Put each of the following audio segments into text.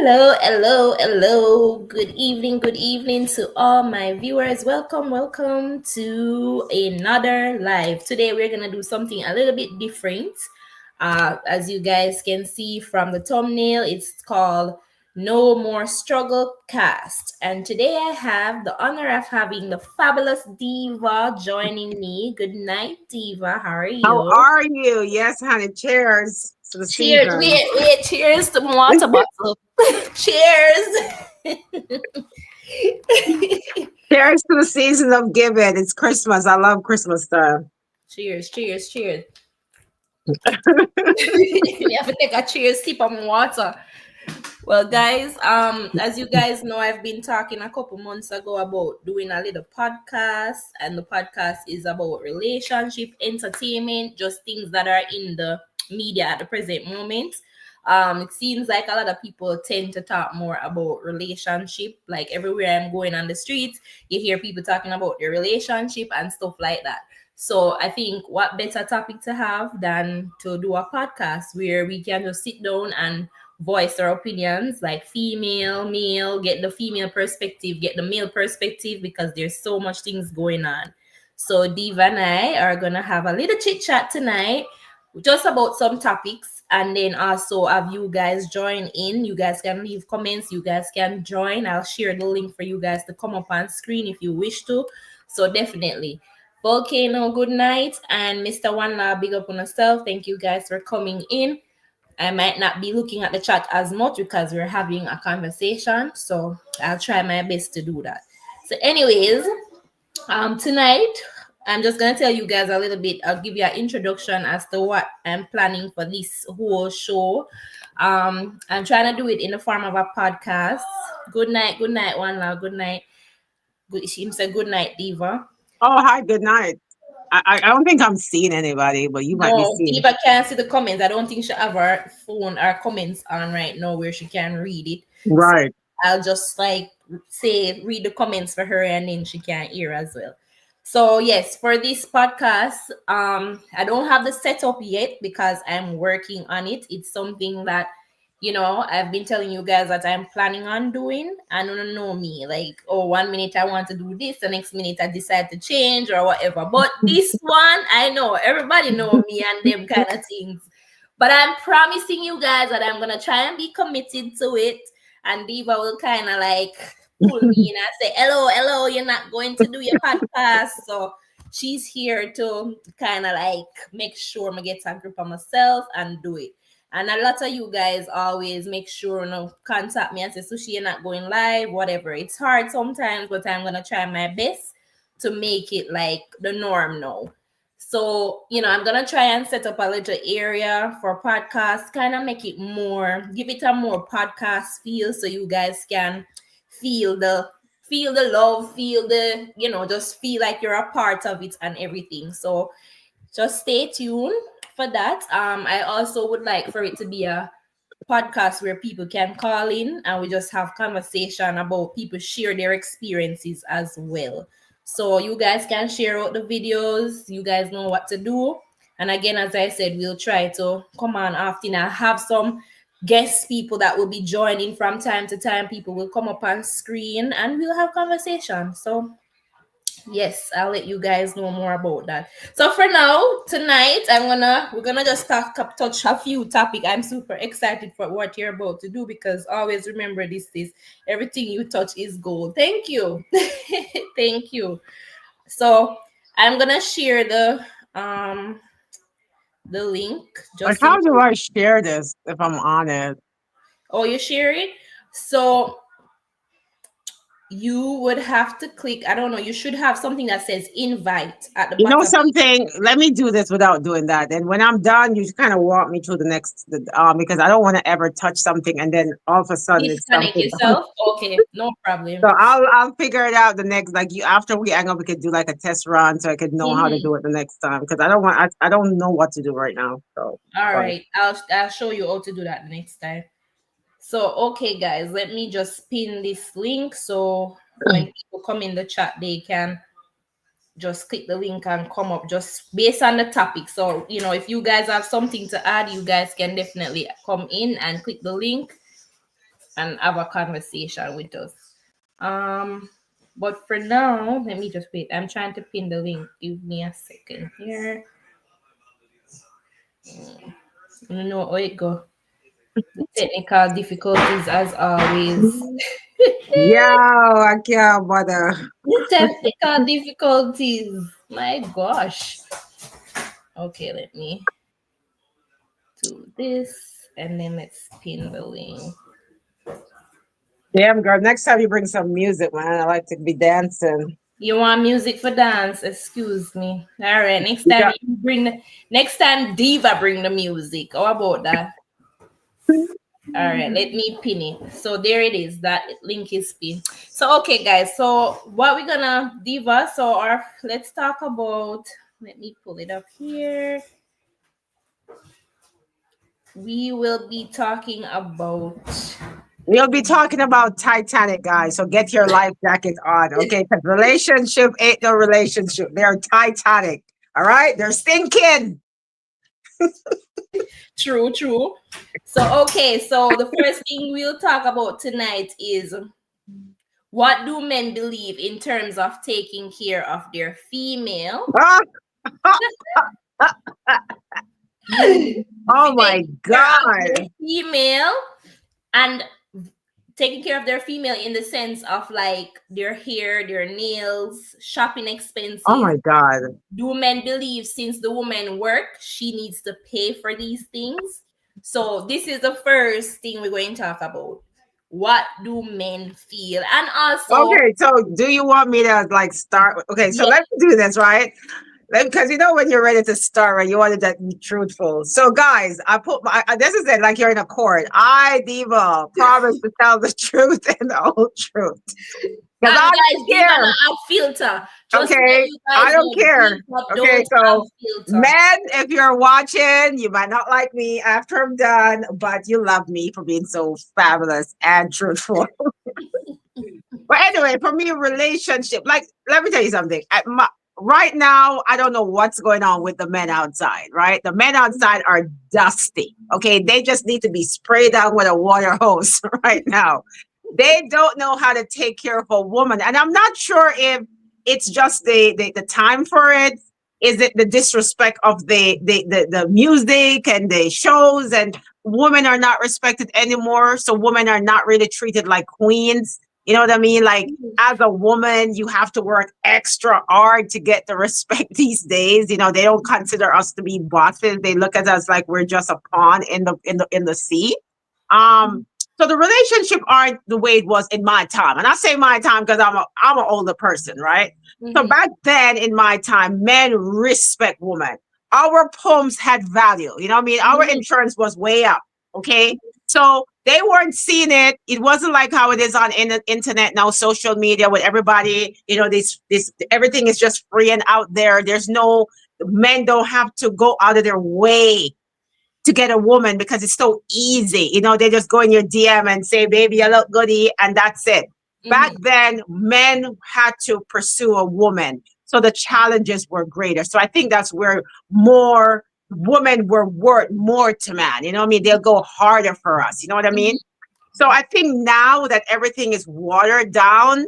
Hello. Good evening to all my viewers. Welcome to another live. Today we're gonna do something a little bit different. As you guys can see from the thumbnail, it's called No More Struggle Cast. And today I have the honor of having the fabulous Diva joining me. Good night, Diva. How are How you? are you? Yes, honey. Cheers to the Cheers. season. Wait. Cheers to my water bottle. Cheers. Cheers to the season of giving. It's Christmas. I love Christmas time. cheers. We have to take a cheers sip of my water. Well, guys, as you guys know, I've been talking a couple months ago about doing a little podcast, and the podcast is about relationship, entertainment, just things that are in the media at the present moment. It seems like a lot of people tend to talk more about relationship. Like everywhere I'm going on the streets, you hear people talking about their relationship and stuff like that. So I think what better topic to have than to do a podcast where we can just sit down and voice our opinions, like female, male, get the female perspective, get the male perspective, because there's so much things going on. So Diva and I are gonna have a little chit chat tonight, just about some topics, and then also have you guys join in. You guys can leave comments, you guys can join. I'll share the link for you guys to come up on screen if you wish to. So definitely. Volcano, good night, and Mr. One Love, big up on yourself. Thank you guys for coming in. I might not be looking at the chat as much because we're having a conversation, so I'll try my best to do that. So, anyways, tonight I'm just gonna tell you guys a little bit. I'll give you an introduction as to what I'm planning for this whole show. I'm trying to do it in the form of a podcast. Good night, One Love, good night. Good, she said good night, Diva. Oh, hi. Good night. I don't think I'm seeing anybody, but you might be No, seeing. Diva can't see the comments. I don't think she have her phone or comments on right now where she can read it. So Right. I'll just like say read the comments for her and then she can hear as well. So yes, for this podcast, I don't have the setup yet because I'm working on it. It's something that I've been telling you guys that I'm planning on doing. I don't know me. Like, oh, 1 minute I want to do this, the next minute I decide to change or whatever. But this one, I know everybody know me and them kind of things. But I'm promising you guys that I'm gonna try and be committed to it. And Diva will kind of like pull me in and say, hello, you're not going to do your podcast. So she's here to kind of like make sure I get a grip on myself and do it. And a lot of you guys always make sure contact me and say, Sushi, you're not going live, whatever. It's hard sometimes, but I'm gonna try my best to make it like the norm now. So, I'm gonna try and set up a little area for podcasts, kind of make it more, give it a more podcast feel so you guys can feel the love, feel the, just feel like you're a part of it and everything. So just stay tuned for that. I also would like for it to be a podcast where people can call in and we just have conversation about people share their experiences as well. So you guys can share out the videos. You guys know what to do. And again, as I said, we'll try to come on often. I have some guest people that will be joining from time to time. People will come up on screen and we'll have conversation. So yes, I'll let you guys know more about that. So for now, tonight we're gonna just touch a few topic. I'm super excited for what you're about to do because always remember this is everything you touch is gold. Thank you. Thank you. So I'm gonna share the link Like, just in how do I share this if I'm on it? oh, you share it. So you would have to click, I don't know, you should have something that says invite at the You know bottom. something? Let me do this without doing that. And when I'm done, you kind of walk me through the next, because I don't want to ever touch something and then all of a sudden it's Disconnect something. yourself. Okay, no problem. So I'll figure it out the next, like, you after we hang up we could do like a test run so I could know how to Mhm. do it the next time because I don't know what to do right now. So All go ahead. right, I'll show you how to do that next time. So okay, guys, let me just pin this link so when people come in the chat, they can just click the link and come up just based on the topic. So if you guys have something to add, you guys can definitely come in and click the link. and have a conversation with us. Um, but for now, let me just wait. I'm trying to pin the link. Give me a second here. I don't know how it go. The technical difficulties as always. Yeah, I can't bother. The technical difficulties. My gosh. Okay, let me do this and then let's pin the link. Damn, girl. Next time you bring some music, man. I like to be dancing. You want music for dance? Excuse me. All right. You got Next time Diva bring the music. How about that? All right, let me pin it. So there it is. That link is pinned. So okay, guys. So what we're gonna Diva. So our let's talk about. Let me pull it up here. We will be talking about. We'll be talking about Titanic, guys. So get your life jacket on, okay? Because relationship ain't no relationship. They're Titanic. All right? They're sinking. True, true. So okay, so the first thing we'll talk about tonight is what do men believe in terms of taking care of their female? Ah, oh my God. Female and taking care of their female in the sense of like their hair, their nails, shopping expenses. Oh my God. Do men believe since the woman work, she needs to pay for these things? So this is the first thing we're going to talk about. What do men feel? And also, Okay, so do you want me to like start? Okay, so yeah, let me do this, right? Because you know when you're ready to start, right? You wanted to be truthful. So, guys, I put my this is it. Like you're in a court. I, Diva, promise to tell the truth and the whole truth. Because I guys, don't these are care. not have filter. Just to let Okay, you guys I don't know, care. these don't Okay, have so filter. men, if you're watching, you might not like me after I'm done, but you love me for being so fabulous and truthful. But anyway, for me, relationship, like, let me tell you something. Right now, I don't know what's going on with the men outside, right? The men outside are dusty. Okay. They just need to be sprayed out with a water hose right now. They don't know how to take care of a woman. And I'm not sure if it's just the time for it. Is it the disrespect of the music and the shows, and women are not respected anymore? So women are not really treated like queens. You know what I mean? Like as a woman, you have to work extra hard to get the respect these days. You know, they don't consider us to be bosses. They look at us like we're just a pawn in the sea. So the relationship aren't the way it was in my time. And I say my time because I'm an older person, right? So back then in my time, men respect women. Our poems had value. You know what I mean? Our insurance was way up. Okay. So they weren't seeing it. It wasn't like how it is on the internet now, social media with everybody, you know, this everything is just free and out there. There's no men don't have to go out of their way to get a woman because it's so easy. You know, they just go in your DM and say, baby, you look goody, and that's it. Back then, men had to pursue a woman. So the challenges were greater. So I think that's where more women were worth more to man. You know what I mean? They'll go harder for us. You know what I mean? So I think now that everything is watered down,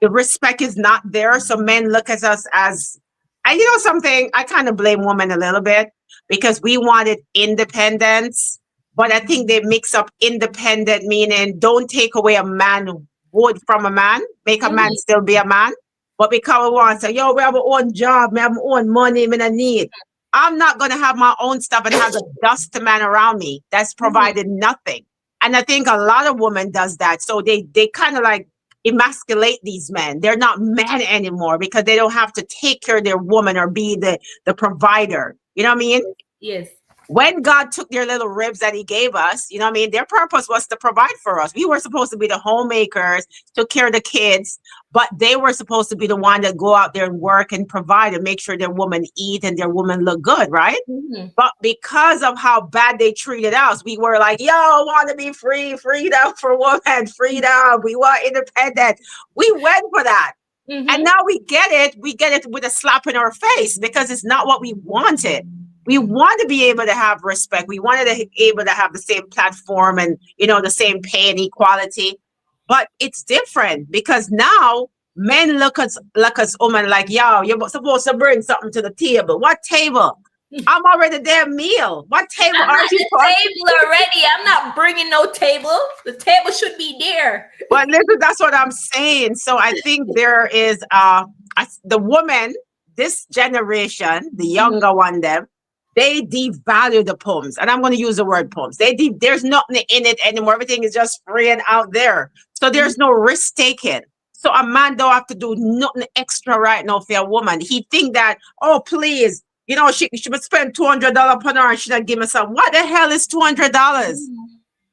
the respect is not there. So men look at us as, and you know something, I kind of blame women a little bit because we wanted independence. But I think they mix up independent meaning don't take away a man wood from a man, make a man still be a man. But because we want to say, yo, we have our own job, we have our own money, we don't need. I'm not going to have my own stuff and have a dust man around me that's provided nothing. And I think a lot of women does that. So they kind of like emasculate these men. They're not men anymore because they don't have to take care of their woman or be the provider. You know what I mean? Yes. When God took their little ribs that he gave us, you know what I mean? Their purpose was to provide for us. We were supposed to be the homemakers, took care of the kids, but they were supposed to be the one that go out there and work and provide and make sure their woman eat and their woman look good, right? But because of how bad they treated us, we were like, yo, I want to be free, freedom for women, freedom. We want independence. We went for that. And now we get it with a slap in our face because it's not what we wanted. We want to be able to have respect. We wanted to be able to have the same platform and, the same pay and equality. But it's different because now men look at women like, yo, you're supposed to bring something to the table. What table? I'm already their meal. What table I'm are at you the talking? table already. I'm not bringing no table. The table should be there. But listen, that's what I'm saying. So I think there is the woman, this generation, the younger one, them, they devalue the poems. And I'm going to use the word poems. There's nothing in it anymore. Everything is just free and out there. So there's no risk taken. So a man don't have to do nothing extra right now for a woman. He think that, oh, please, she would spend $200 on her and she not give me some. What the hell is $200?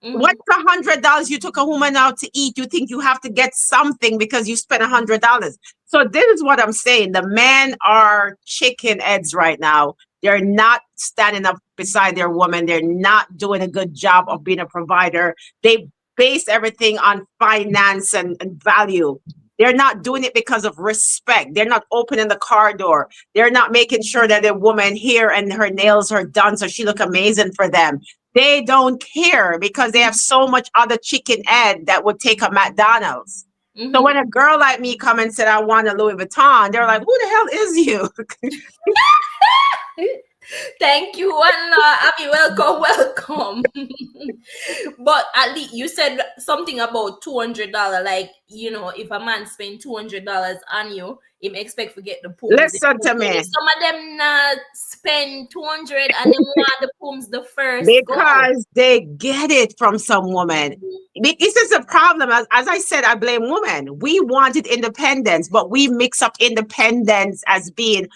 What's $100 you took a woman out to eat? You think you have to get something because you spent $100. So this is what I'm saying. The men are chicken heads right now. They're not standing up beside their woman. They're not doing a good job of being a provider. They base everything on finance and value. They're not doing it because of respect. They're not opening the car door. They're not making sure that their woman here and her nails are done so she look amazing for them. They don't care because they have so much other chicken head that would take a McDonald's. So when a girl like me come and said, I want a Louis Vuitton, they're like, who the hell is you? Thank you, Abby. Welcome. But at least you said something about $200. Like, if a man spend $200 on you, him expect to get the pooms. Listen to me. Some of them not spend 200 and they want the pooms the first. Because they get it from some woman. This is a problem. As I said, I blame women. We wanted independence, but we mix up independence as being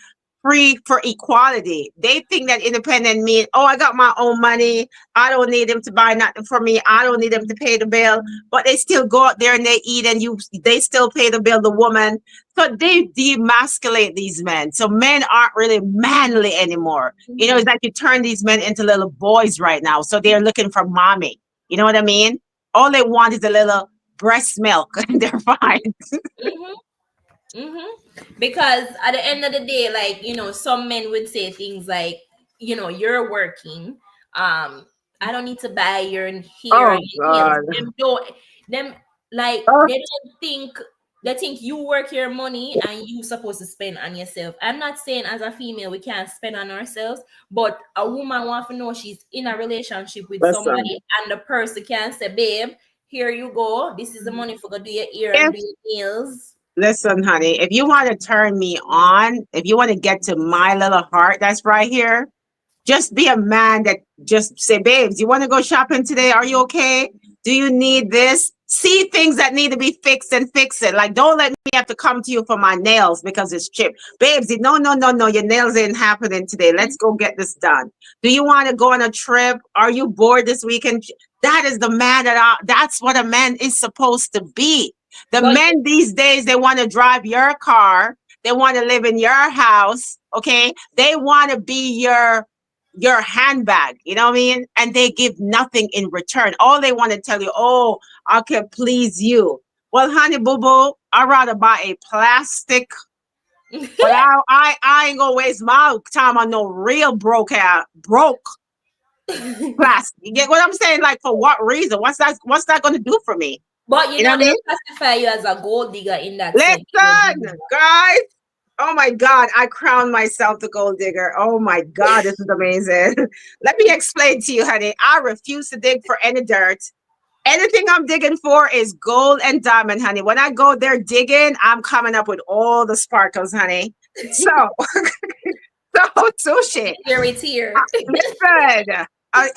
free for equality. They think that independent means, oh, I got my own money. I don't need them to buy nothing for me. I don't need them to pay the bill. But they still go out there and they eat and they still pay the bill, the woman. So they demasculate these men. So men aren't really manly anymore. It's like you turn these men into little boys right now. So they're looking for mommy. You know what I mean? All they want is a little breast milk and they're fine. Because at the end of the day, like, some men would say things like, you're working. I don't need to buy your hair. Oh, God. They think you work your money and you supposed to spend on yourself. I'm not saying as a female we can't spend on ourselves, but a woman wants to know she's in a relationship with somebody and the person can say, babe, here you go. This is the money for go do your ear and do your nails. Listen, honey, if you want to turn me on, if you want to get to my little heart that's right here, just be a man that just say, babes, you want to go shopping today? Are you okay? Do you need this? See things that need to be fixed and fix it. Like, don't let me have to come to you for my nails because it's chipped. Babes, no, your nails ain't happening today. Let's go get this done. Do you want to go on a trip? Are you bored this weekend? That is the man that's what a man is supposed to be. The men these days, they want to drive your car. They want to live in your house. Okay. They want to be your handbag. You know what I mean? And they give nothing in return. All they want to tell you, oh, I can please you. Well, honey boo boo, I'd rather buy a plastic. But I ain't gonna waste my time on no real broke plastic. You get what I'm saying? Like, for what reason? What's that gonna do for me? But you know they classify you as a gold digger in that sense. Listen, guys. Oh my God, I crowned myself the gold digger. Oh my God, this is amazing. Let me explain to you, honey. I refuse to dig for any dirt. Anything I'm digging for is gold and diamond, honey. When I go there digging, I'm coming up with all the sparkles, honey. So, sushi. Here. Listen.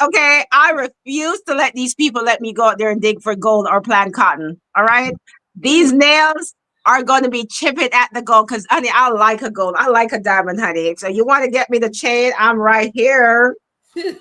Okay, I refuse to let these people let me go out there and dig for gold or plant cotton. All right, these nails are going to be chipped at the gold because, honey, I like a gold. I like a diamond, honey. So you want to get me the chain? I'm right here. I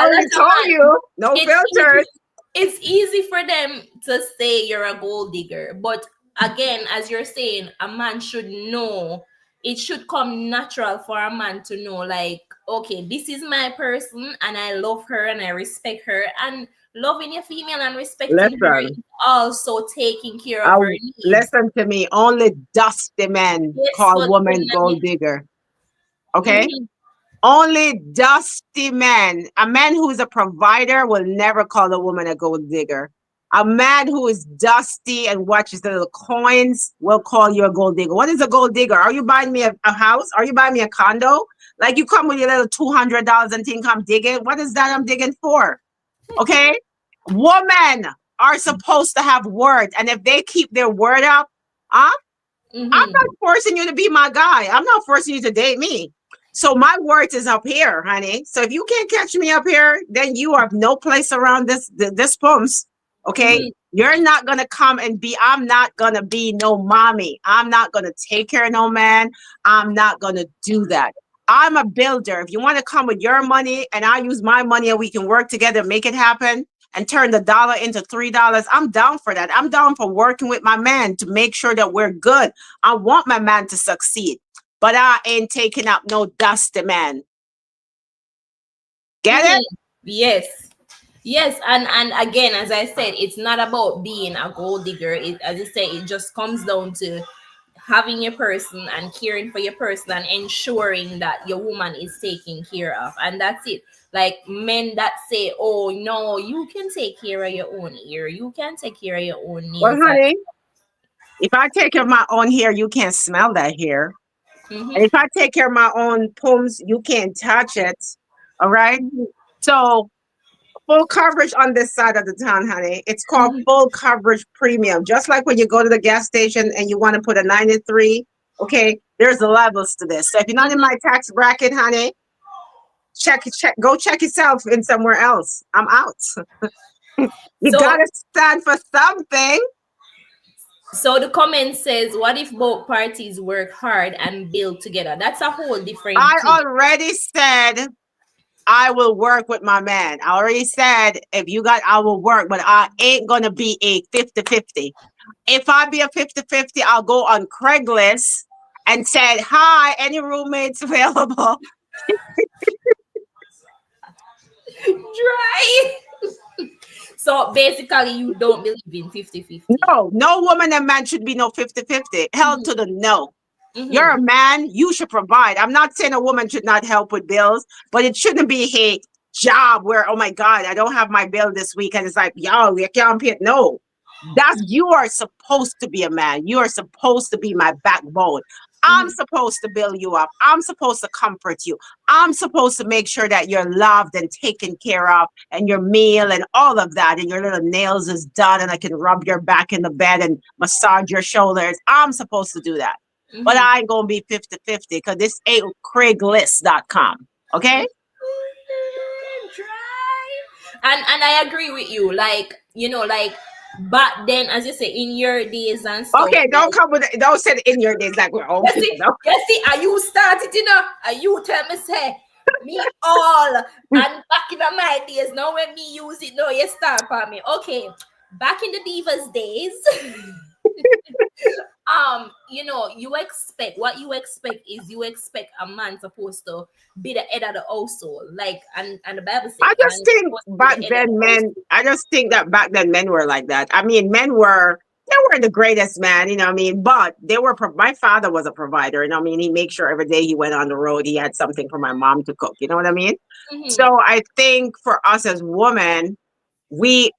already told you, no filters. It's easy for them to say you're a gold digger, but again, as you're saying, a man should know it should come natural for a man to know, like, okay, this is my person and I love her and I respect her. And loving your female and respecting her is Listen, also taking care of I, her needs. listen to me. Only dusty men Yes, call but woman gold digger. Okay? mhm, Only dusty men. A man who is a provider will never call a woman a gold digger. A man who is dusty and watches the little coins will call you a gold digger. What is a gold digger? Are you buying me a house? Are you buying me a condo? Like you come with your little $200 and think I'm digging. What is that I'm digging for? Okay? Women are supposed to have word. And if they keep their word up, huh? I'm mhm. not forcing you to be my guy. I'm not forcing you to date me. So my worth is up here, honey. So if you can't catch me up here, then you have no place around this pumps. Okay. Mhm. You're not gonna come and be, I'm not gonna be no mommy. I'm not gonna take care of no man. I'm not gonna do that. I'm a builder. If you want to come with your money and I use my money and we can work together, make it happen and turn the dollar into $3, I'm down for that. I'm down for working with my man to make sure that we're good. I want my man to succeed, but I ain't taking up no dusty man. Get Mhm. it? Yes. Yes, and again, as I said, it's not about being a gold digger. It, as I say, it just comes down to having your person and caring for your person and ensuring that your woman is taken care of, and that's it. Like men that say, "Oh no, you can take care of your own ear, you can take care of your own Well, nails." And honey, if I take care of my own hair, you can't smell that hair. And mhm, if I take care of my own pums, you can't touch it. All right. mhm, So full coverage on this side of the town, honey. It's called mhm, full coverage premium. Just like when you go to the gas station and you want to put a 93, okay, there's levels to this. So if you're not in mhm. my tax bracket, honey, go check yourself in somewhere else. I'm out. You So gotta stand for something. so the comment says, "What if both parties work hard and build together?" That's a whole different I thing. already said I will work with my man. I already said if you got, I will work, but I ain't gonna be a 50-50. If I be a 50-50, I'll go on Craigslist and said, hi, any roommates available? Dry. So basically, you don't believe in 50-50. No, no woman and man should be no 50-50. Hell to the no. You're Mm-hmm. a man, you should provide. I'm not saying a woman should not help with bills, but it shouldn't be a job where, oh my God, I don't have my bill this week. And it's like, yo, we can't pay it. No, that's, you are supposed to be a man. You are supposed to be my backbone. I'm Mm-hmm. supposed to build you up. I'm supposed to comfort you. I'm supposed to make sure that you're loved and taken care of and your meal and all of that. And your little nails is done and I can rub your back in the bed and massage your shoulders. I'm supposed to do that. But Mm-hmm. I ain't gonna be 50-50 because this ain't Craigslist.com. Okay? Dry. And I agree with you. Like, like back then, as you say, in your days and stuff, Okay, don't like, come with it. Don't say it in your days like we're old you people. see, No. you see, are you started, are you tell me say me all and back in my days, now when me use it, no, you start for me. Okay, back in the divas days, you expect what you expect is you expect a man supposed to be the head of the household, like, and the Bible said I a man just is think supposed to be back the head of then the men, household. I just think that back then men were like that. I mean, they were the greatest man, you know what I mean? But they were, my father was a provider, you know what I mean? He made sure every day he went on the road, he had something for my mom to cook, you know what I mean? Mm-hmm. So I think for us as women, we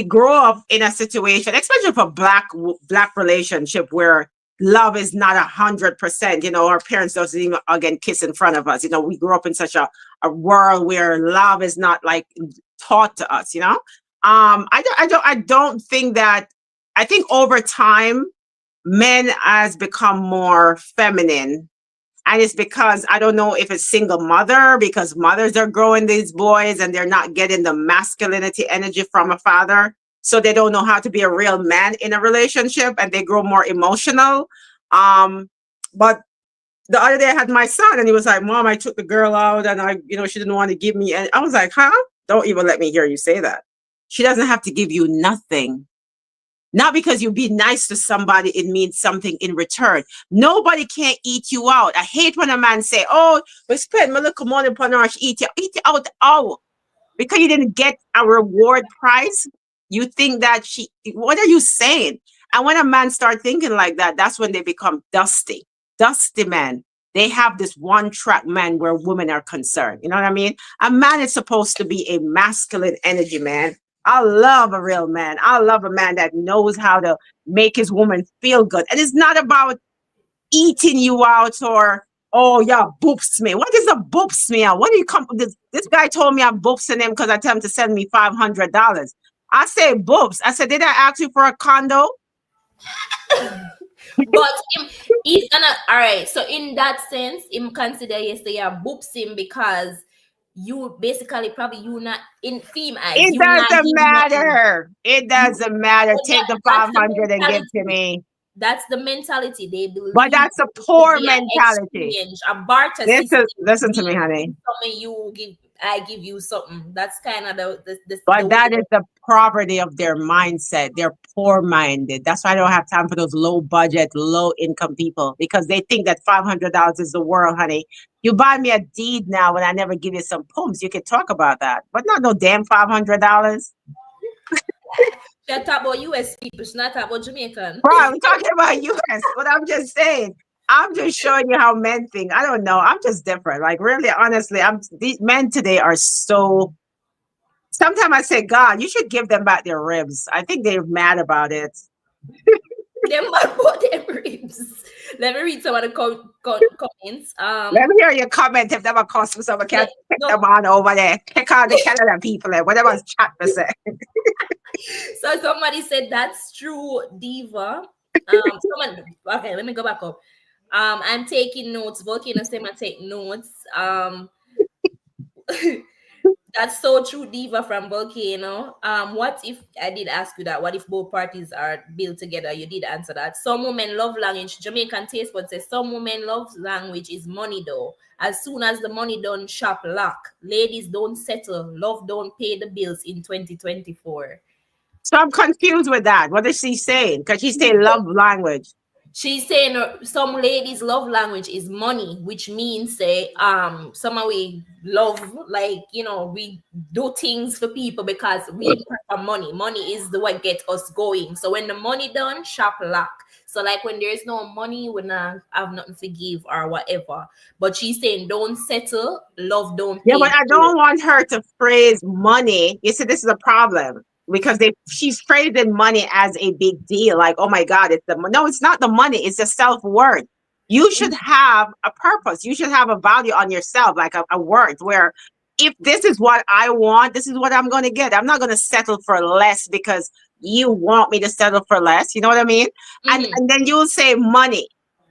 grow up in a situation, especially for black relationship where love is not 100%. You know, our parents doesn't even again kiss in front of us. You know, we grew up in such a world where love is not like taught to us. You know, I don't think that. I think over time, men has become more feminine, and it's because I don't know if it's single mother, because mothers are growing these boys and they're not getting the masculinity energy from a father. So they don't know how to be a real man in a relationship and they grow more emotional. But the other day I had my son and he was like, Mom, I took the girl out and she didn't want to give me any. I was like, huh? Don't even let me hear you say that. She doesn't have to give you nothing. Not because you be nice to somebody, it means something in return. Nobody can eat you out. I hate when a man say, "Oh, we spend my little money upon her, she eat you out." Oh, because you didn't get a reward prize, you think that she. What are you saying? And when a man start thinking like that, that's when they become dusty, dusty men. They have this one track man where women are concerned. You know what I mean? A man is supposed to be a masculine energy man. I love a real man. I love a man that knows how to make his woman feel good. And it's not about eating you out or, oh yeah, boops me. What is a boops me? What do you come? This guy told me I'm boopsing him because I tell him to send me $500. I say boops. I said, did I ask you for a condo? But he's gonna, all right. So in that sense, him consider yes, they are boops him because you basically probably you not in theme eyes. It You not doesn't give nothing. matter. It doesn't matter. So Take the that's the 500 and give to mentality. me. That's the mentality. They But believe that's a it should poor be an mentality. exchange, a barter system. Listen to Me me, honey. something you give, I give you something. That's kind of the But way. that is the poverty of their mindset. They're poor minded. That's why I don't have time for those low budget, low income people because they think that $500 is the world, honey. You buy me a deed now and I never give you some pumps. You can talk about that, but not no damn $500. She talk about US people. She not talk about Jamaican. Bro, we're talking about US, but I'm just saying. I'm just showing you how men think. I don't know. I'm just different. Like really, honestly, these men today are so. Sometimes I say, God, you should give them back their ribs. I think they're mad about it. Them mad about them ribs. Let me read some of the comments. Let me hear your comment if that cost me some. I can pick No. them on over there. Pick on the Canada people and whatever chat to say. So somebody said that's true, Diva. Okay, let me go back up. I'm taking notes. Volcano said I take notes. That's so true, Diva from Volcano. What if I did ask you that? What if both parties are built together? You did answer that. Some women love language. Jamaican taste bud says some women love language is money though. As soon as the money done, shop lock. Ladies don't settle. Love don't pay the bills in 2024. So I'm confused with that. What is she saying? Because she's saying love language. She's saying some ladies' love language is money, which means say somehow we love, like, you know, we do things for people because we prefer money. Money is the what get us going. So when the money done, shop lock. So like when there's no money, we not have nothing to give or whatever. But she's saying don't settle, love don't pay. Yeah, but I don't want her to phrase money. You see, this is a problem because she's phrasing money as a big deal. Like, oh my God, no, it's not the money. It's the self-worth. You should have a purpose. You should have a value on yourself, like a worth where if this is what I want, this is what I'm going to get. I'm not going to settle for less because you want me to settle for less. You know what I mean? Mm-hmm. And then you'll say money.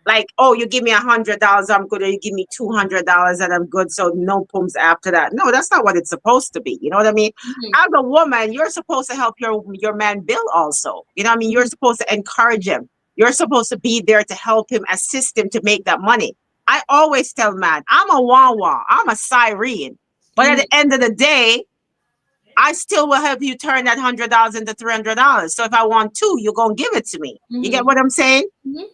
Like, oh, you give me $100, I'm good, or you give me $200 and I'm good. So no pumps after that. No, that's not what it's supposed to be. You know what I mean? Mm-hmm. As a woman, you're supposed to help your man build also. You know what I mean? You're supposed to encourage him. You're supposed to be there to help him, assist him to make that money. I always tell man, I'm a wah-wah. I'm a siren. But at the end of the day, I still will help you turn that $100 into $300. So if I want two, you're going to give it to me. You get what I'm saying?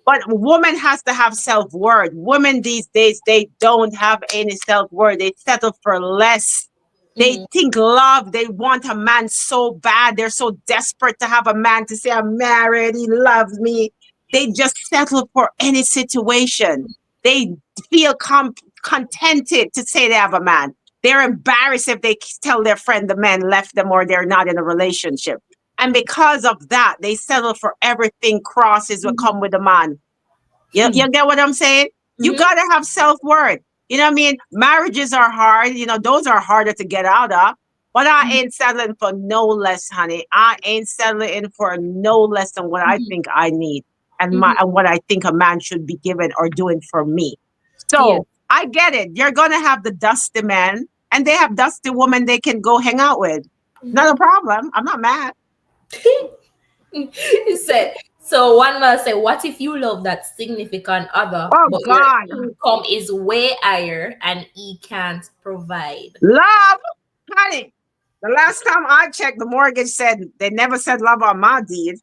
But woman has to have self-worth. Women these days, they don't have any self-worth. They settle for less. They think love. They want a man so bad. They're so desperate to have a man to say, I'm married. He loves me. They just settle for any situation. They feel contented to say they have a man. They're embarrassed if they tell their friend the man left them or they're not in a relationship. And because of that, they settle for everything crosses will come with a man. You get what I'm saying? You got to have self-worth. You know what I mean? Marriages are hard. You know, those are harder to get out of. But I ain't settling for no less, honey. I ain't settling for no less than what I think I need and what I think a man should be given or doing for me. So I get it. You're going to have the dusty men and they have dusty women they can go hang out with. Not a problem. I'm not mad. He said, so one man said, what if you love that significant other, but God, your income is way higher and he can't provide? Love, honey. The last time I checked, the mortgage said they never said love on my deed.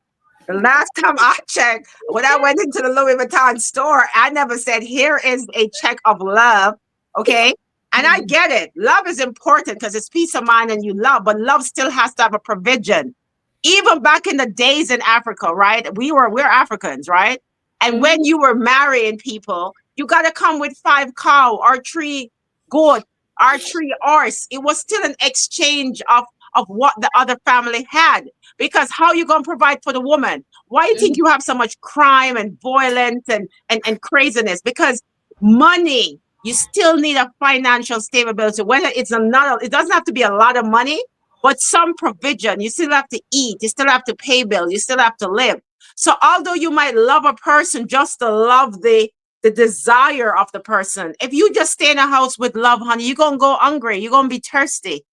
The last time I checked, when I went into the Louis Vuitton store, I never said, here is a check of love. Okay. And I Mhm. get it. Love is important because it's peace of mind and you love, but love still has to have a provision. Even back in the days in Africa, right? We're Africans, right? And when Mhm. you were marrying people, you gotta come with 5 cow or 3 goat or 3 horse. It was still an exchange of what the other family had. Because how you gonna provide for the woman? Why you think Mhm. you have so much crime and violence and craziness? Because money, you still need a financial stability. Whether it's another, it doesn't have to be a lot of money, but some provision. You still have to eat, you still have to pay bills, you still have to live. So although you might love a person just to love the desire of the person, if you just stay in a house with love, honey, you're gonna go hungry, you're gonna be thirsty.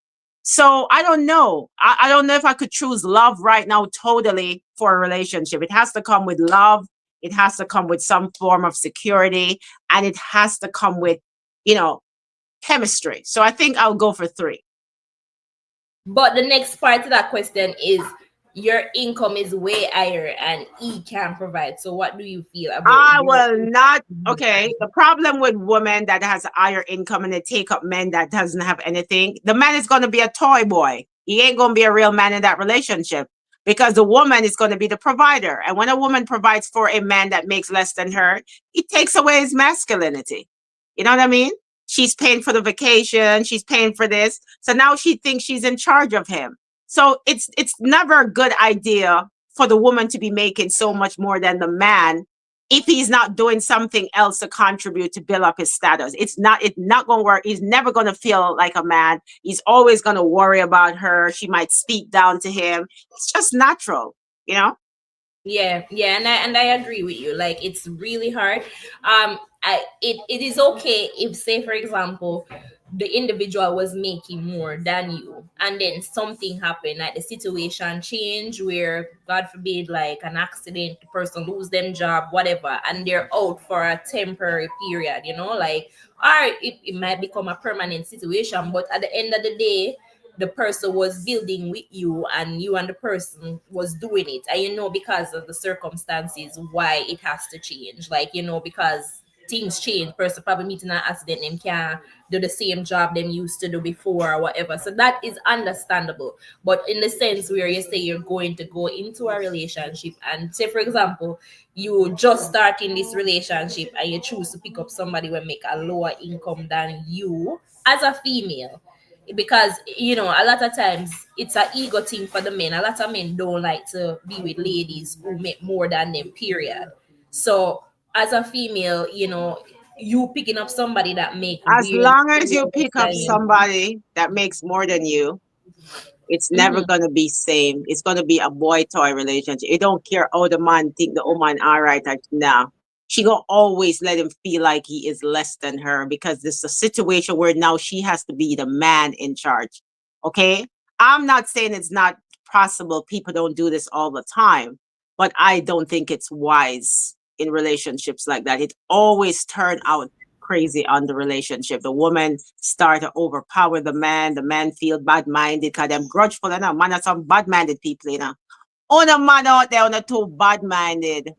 So I don't know. I don't know if I could choose love right now totally for a relationship. It has to come with love. It has to come with some form of security, and it has to come with, you know, chemistry. So I think I'll go for 3. But the next part to that question is your income is way higher and he can provide. So what do you feel about I your will not. income? Okay. The problem with women that has a higher income and they take up men that doesn't have anything, the man is going to be a toy boy. He ain't going to be a real man in that relationship because the woman is going to be the provider. And when a woman provides for a man that makes less than her, it takes away his masculinity. You know what I mean? She's paying for the vacation. She's paying for this. So now she thinks she's in charge of him. So it's never a good idea for the woman to be making so much more than the man if he's not doing something else to contribute to build up his status. It's not going to work. He's never going to feel like a man. He's always going to worry about her. She might speak down to him. It's just natural, you know? Yeah, yeah, and I agree with you. Like it's really hard. It is okay if, say for example, the individual was making more than you and then something happened, like the situation change where God forbid like an accident, the person lose them job, whatever, and they're out for a temporary period, like, or it might become a permanent situation, but at the end of the day the person was building with you and you and the person was doing it, and because of the circumstances why it has to change, like, because things change, person probably meeting an accident, them can't do the same job them used to do before or whatever, so that is understandable. But in the sense where you say you're going to go into a relationship and say for example you just start in this relationship and you choose to pick up somebody will make a lower income than you as a female, because a lot of times it's a ego thing for the men. A lot of men don't like to be with ladies who make more than them, period. So as a female, you picking up somebody that make As way long as you less pick than up you. somebody that makes more than you, it's never Mhm. gonna be same. It's gonna be a boy toy relationship. It don't care how the man think the woman all right or now. She gonna always let him feel like he is less than her because this is a situation where now she has to be the man in charge. Okay? I'm not saying it's not possible. People don't do this all the time, but I don't think it's wise in relationships like that. It always turn out crazy on the relationship. The woman start to overpower the man feel bad minded because them grudgeful and man are some bad minded people, Oh the man out there on the too bad minded.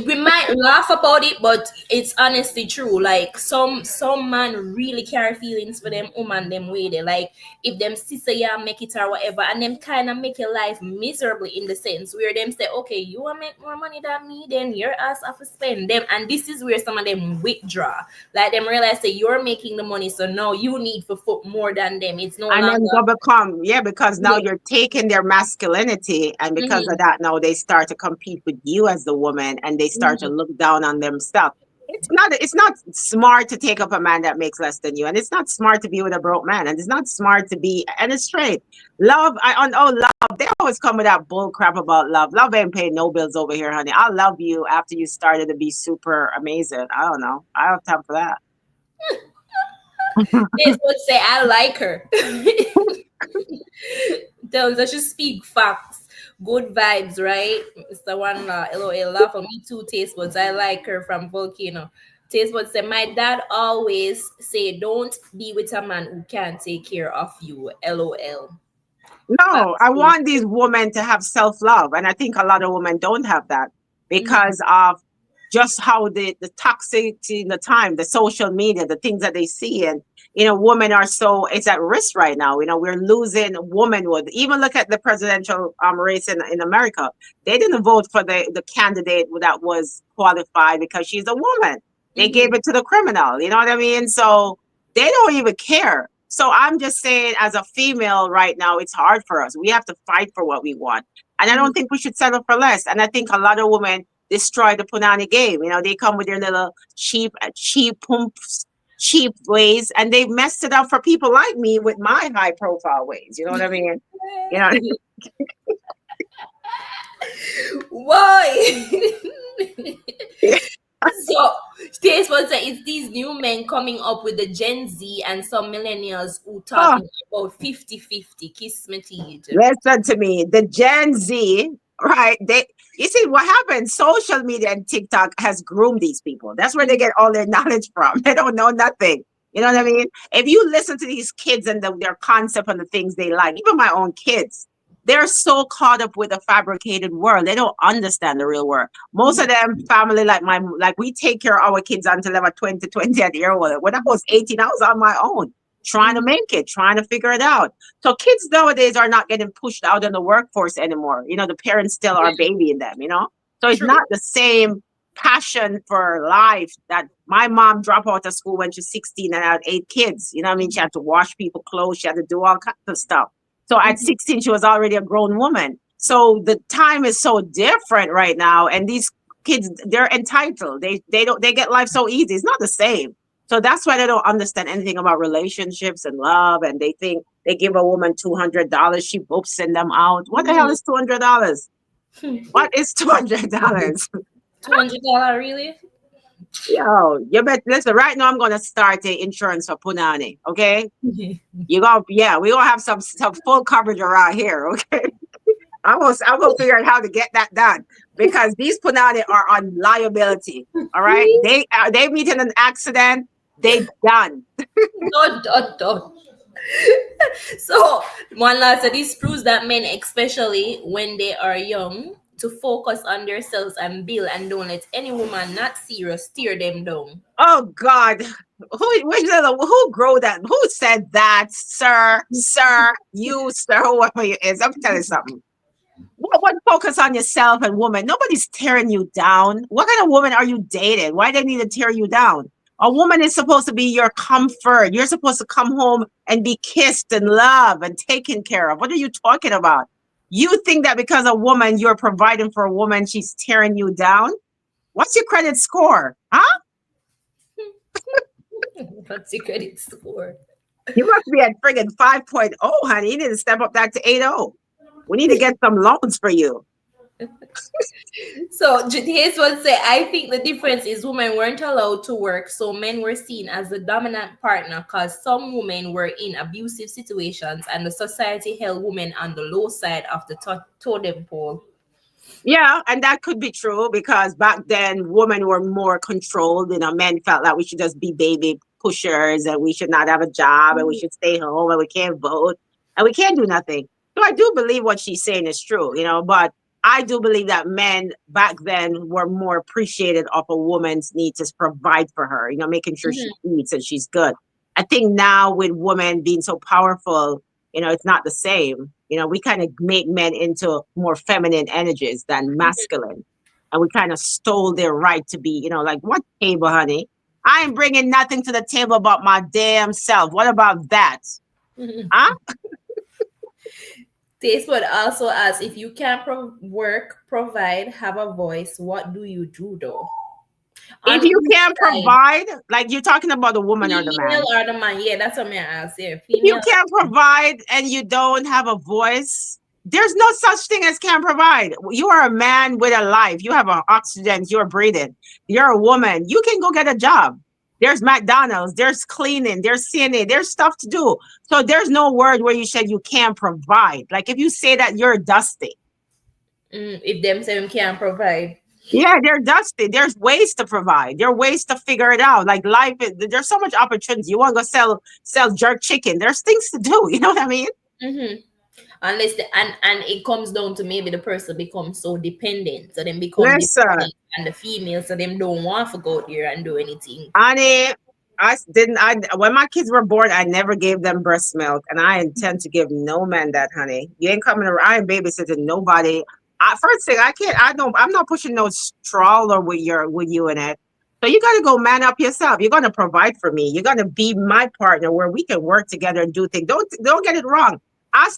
We might laugh about it, but it's honestly true. Like some man really carry feelings for them woman them way they like, if them sister yeah make it or whatever, and them kind of make your life miserably in the sense where them say, okay, you want make more money than me, then your ass have to spend them, and this is where some of them withdraw. Like them realize that you're making the money, so now you need for foot more than them. It's no And then go longer. become, yeah, because now Yeah. you're taking their masculinity, and because of Mhm. that, now they start to compete with you as the woman, and they start to Mhm. look down on themselves. It's not smart to take up a man that makes less than you, and it's not smart to be with a broke man, and it's not smart to be, and it's straight. Love, I on oh love, they always come with that bull crap about love. Love ain't paying no bills over here, honey. I'll love you after you started to be super amazing. I don't know. I don't have time for that. This would say I like her. Tells us she speak facts. Good vibes, right? Mr. One LOL laugh for me too, taste buds. I like her from Volcano. Taste buds say my dad always say don't be with a man who can't take care of you. LOL. No, I Absolutely. want these women to have self love. And I think a lot of women don't have that Mhm. because of just how the toxicity in the time, the social media, the things that they see. And, women are so, it's at risk right now. We're losing womanhood. Even look at the presidential race in America. They didn't vote for the candidate that was qualified because she's a woman. They gave Mhm. it to the criminal. You know what I mean? So they don't even care. So I'm just saying, as a female right now, it's hard for us. We have to fight for what we want. And I Mhm. don't think we should settle for less. And I think a lot of women destroy the Punani game. They come with their little cheap pumps, cheap ways, and they've messed it up for people like me with my high profile ways. You know what I mean? You know, Why? So, this was it's these new men coming up with the Gen Z and some millennials who oh, talking about 50-50. Kiss me teeth. listen to me. The Gen Z, right? You see what happened? Social media and TikTok has groomed these people. That's where they get all their knowledge from. They don't know nothing. You know what I mean? If you listen to these kids and their concept and the things they like, even my own kids, they're so caught up with a fabricated world. They don't understand the real world. Most Mhm. of them family like we take care of our kids until they were 20 at year old. When I was 18, I was on my own, trying to Mhm. make it, trying to figure it out. So kids nowadays are not getting pushed out in the workforce anymore. The parents still are Yeah, babying them. So it's true. not the same passion for life that my mom dropped out of school when she's 16 and had 8 kids. You know what I mean? She had to wash people clothes. She had to do all kinds of stuff. So at Mhm. 16, she was already a grown woman. So the time is so different right now. And these kids, they're entitled. They get life so easy. It's not the same. So that's why they don't understand anything about relationships and love. And they think they give a woman $200, she boops send them out. What the hell Mhm. is $200? What is $200? $200 really? Yo, you bet. Listen, right now I'm gonna start a insurance for Punani. Okay, yeah, we gonna have some full coverage around here. Okay, I'm gonna figure out how to get that done because these Punani are on liability. All right, they meet in an accident, they done. Dot, dot, dot. So, one last, so this proves that men, especially when they are young, to focus on themselves and build and don't let any woman not serious steer them down. Oh God, who grow that? Who said that, sir? Sir, you, sir, whoever you is. I'm telling you something. What focus on yourself and woman? Nobody's tearing you down. What kind of woman are you dating? Why they need to tear you down? A woman is supposed to be your comfort. You're supposed to come home and be kissed and loved and taken care of. What are you talking about? You think that because a woman, you're providing for a woman, she's tearing you down? What's your credit score? Huh? What's your credit score? You must be at friggin' 5.0, honey. You need to step up that to 8.0. We need to get some loans for you. So here's what say. I think the difference is women weren't allowed to work, so men were seen as the dominant partner because some women were in abusive situations and the society held women on the low side of the totem pole. Yeah, and that could be true because back then women were more controlled. Men felt like we should just be baby pushers and we should not have a job and we should stay home and we can't vote and we can't do nothing. So I do believe what she's saying is true, but I do believe that men back then were more appreciated of a woman's need to provide for her, making sure she Mhm. eats and she's good. I think now with women being so powerful, it's not the same. We kind of make men into more feminine energies than masculine. And we kind of stole their right to be, like, what table, honey? I ain't bringing nothing to the table about my damn self. What about that? Mhm. Huh? This would also ask if you can't work, provide, have a voice, what do you do though? On If you whose can't side? provide, like you're talking about the woman or the Female man. or the man? Yeah, that's what I'm ask. Yeah, If you female. can't provide and you don't have a voice, there's no such thing as can't provide. You are a man with a life. You have an oxygen. You're breathing. You're a woman. You can go get a job. There's McDonald's. There's cleaning. There's CNA. There's stuff to do. So there's no word where you said you can't provide. Like if you say that, you're dusty. If them say them can't provide. Yeah, they're dusty. There's ways to provide. There are ways to figure it out. Like life, there's so much opportunity. You want to go sell jerk chicken. There's things to do. You know what I mean? Mm-hmm. unless and it comes down to maybe the person becomes so dependent, so then become Listen, dependent and the female, so them don't want to go there and do anything. honey, didn't. I when my kids were born, I never gave them breast milk, and I intend to give no man that, honey. You ain't coming around. I ain't babysitting nobody. First thing, I can't. I don't. I'm not pushing no stroller with you in it. So you got to go man up yourself. You're gonna provide for me. You're gonna be my partner where we can work together and do things. Don't get it wrong.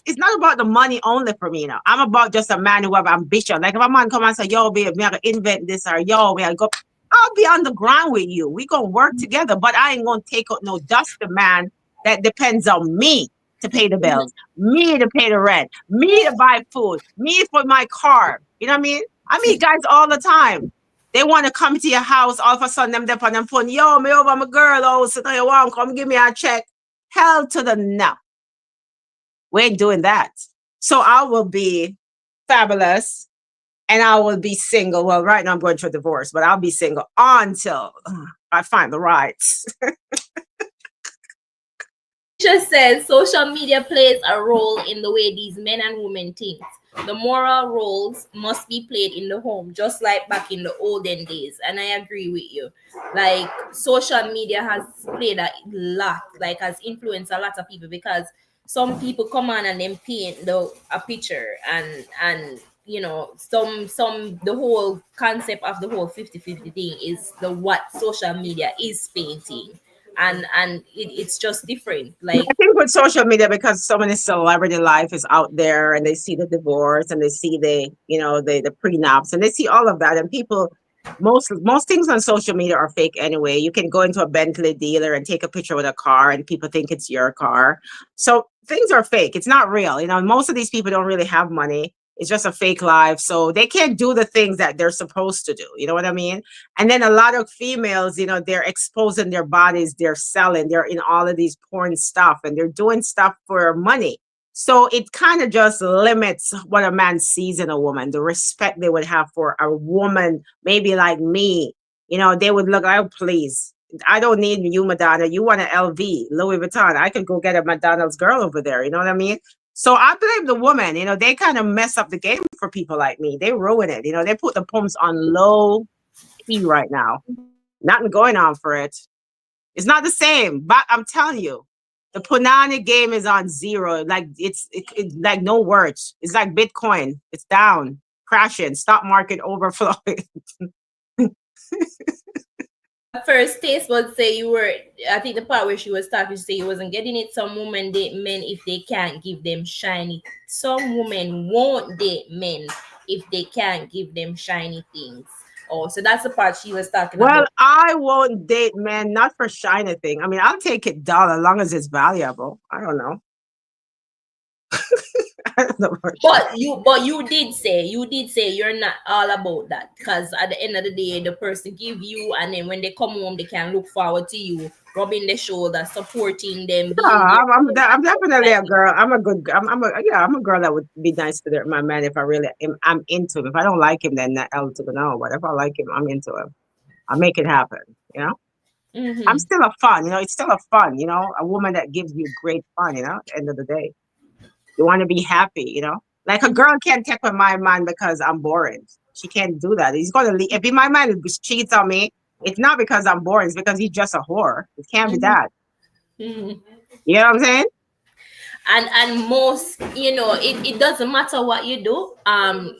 It's not about the money only for me, you know. I'm about just a man who have ambition. Like if a man come and say, "Yo, babe, me I gotta invent this," or "Yo, me I go," I'll be on the ground with you. We gonna work together, but I ain't gonna take out no dust the man that depends on me to pay the bills, me to pay the rent, me to buy food, me for my car. You know what I mean? I meet guys all the time. They want to come to your house. All of a sudden, them dep on them phone. Yo, me over my girl. Oh, so you want come give me a check? Hell to the no. We ain't doing that. So I will be fabulous and I will be single. Well, right now I'm going through a divorce, but I'll be single until I find the right. Just says social media plays a role in the way these men and women think. The moral roles must be played in the home, just like back in the olden days. And I agree with you. Like social media has played a lot, like has influenced a lot of people because some people come on and then paint a picture and you know some the whole concept of the whole 50-50 thing is the what social media is painting, and it's just different. Like I think with social media, because so many celebrity life is out there and they see the divorce and they see the prenups and they see all of that. And people, most things on social media are fake anyway. You can go into a Bentley dealer and take a picture with a car and people think it's your car. So things are fake. It's not real. You know, most of these people don't really have money. It's just a fake life. So they can't do the things that they're supposed to do. You know what I mean? And then a lot of females, they're exposing their bodies, they're selling, they're in all of these porn stuff and they're doing stuff for money. So it kind of just limits what a man sees in a woman, the respect they would have for a woman, maybe like me. They would look, oh, please. I don't need you, Madonna. You want an LV, Louis Vuitton. I could go get a McDonald's girl over there. You know what I mean? So I blame the woman. They kind of mess up the game for people like me. They ruin it. They put the pumps on low right now. Nothing going on for it. It's not the same. But I'm telling you, the Punani game is on zero. Like it's like no words. It's like Bitcoin. It's down, crashing, stock market overflowing. first taste would say you were, I think the part where she was talking, she said you wasn't getting it. Some women date men if they can't give them shiny. Some women won't date men if they can't give them shiny things. Oh, so that's the part she was talking Well, about. I won't date men, not for shiny thing. I mean, I'll take it dull as long as it's valuable. I don't know. But you did say you're not all about that, because at the end of the day the person give you, and then when they come home they can look forward to you rubbing their shoulder, supporting them, Yeah, being there. I'm definitely a girl. I'm a girl that would be nice to my man if I really I'm into him. If I don't like him, then I'll to know. But if I like him, I'm into him. I'll make it happen. I'm still a fun. It's still a fun. A woman that gives you great fun. At the end of the day, you want to be happy. Like a girl can't take with my man because I'm boring. She can't do that. He's gonna leave. If my man cheats on me, it's not because I'm boring. It's because he's just a whore. It can't be that. Mhm. You know what I'm saying? And most, it doesn't matter what you do.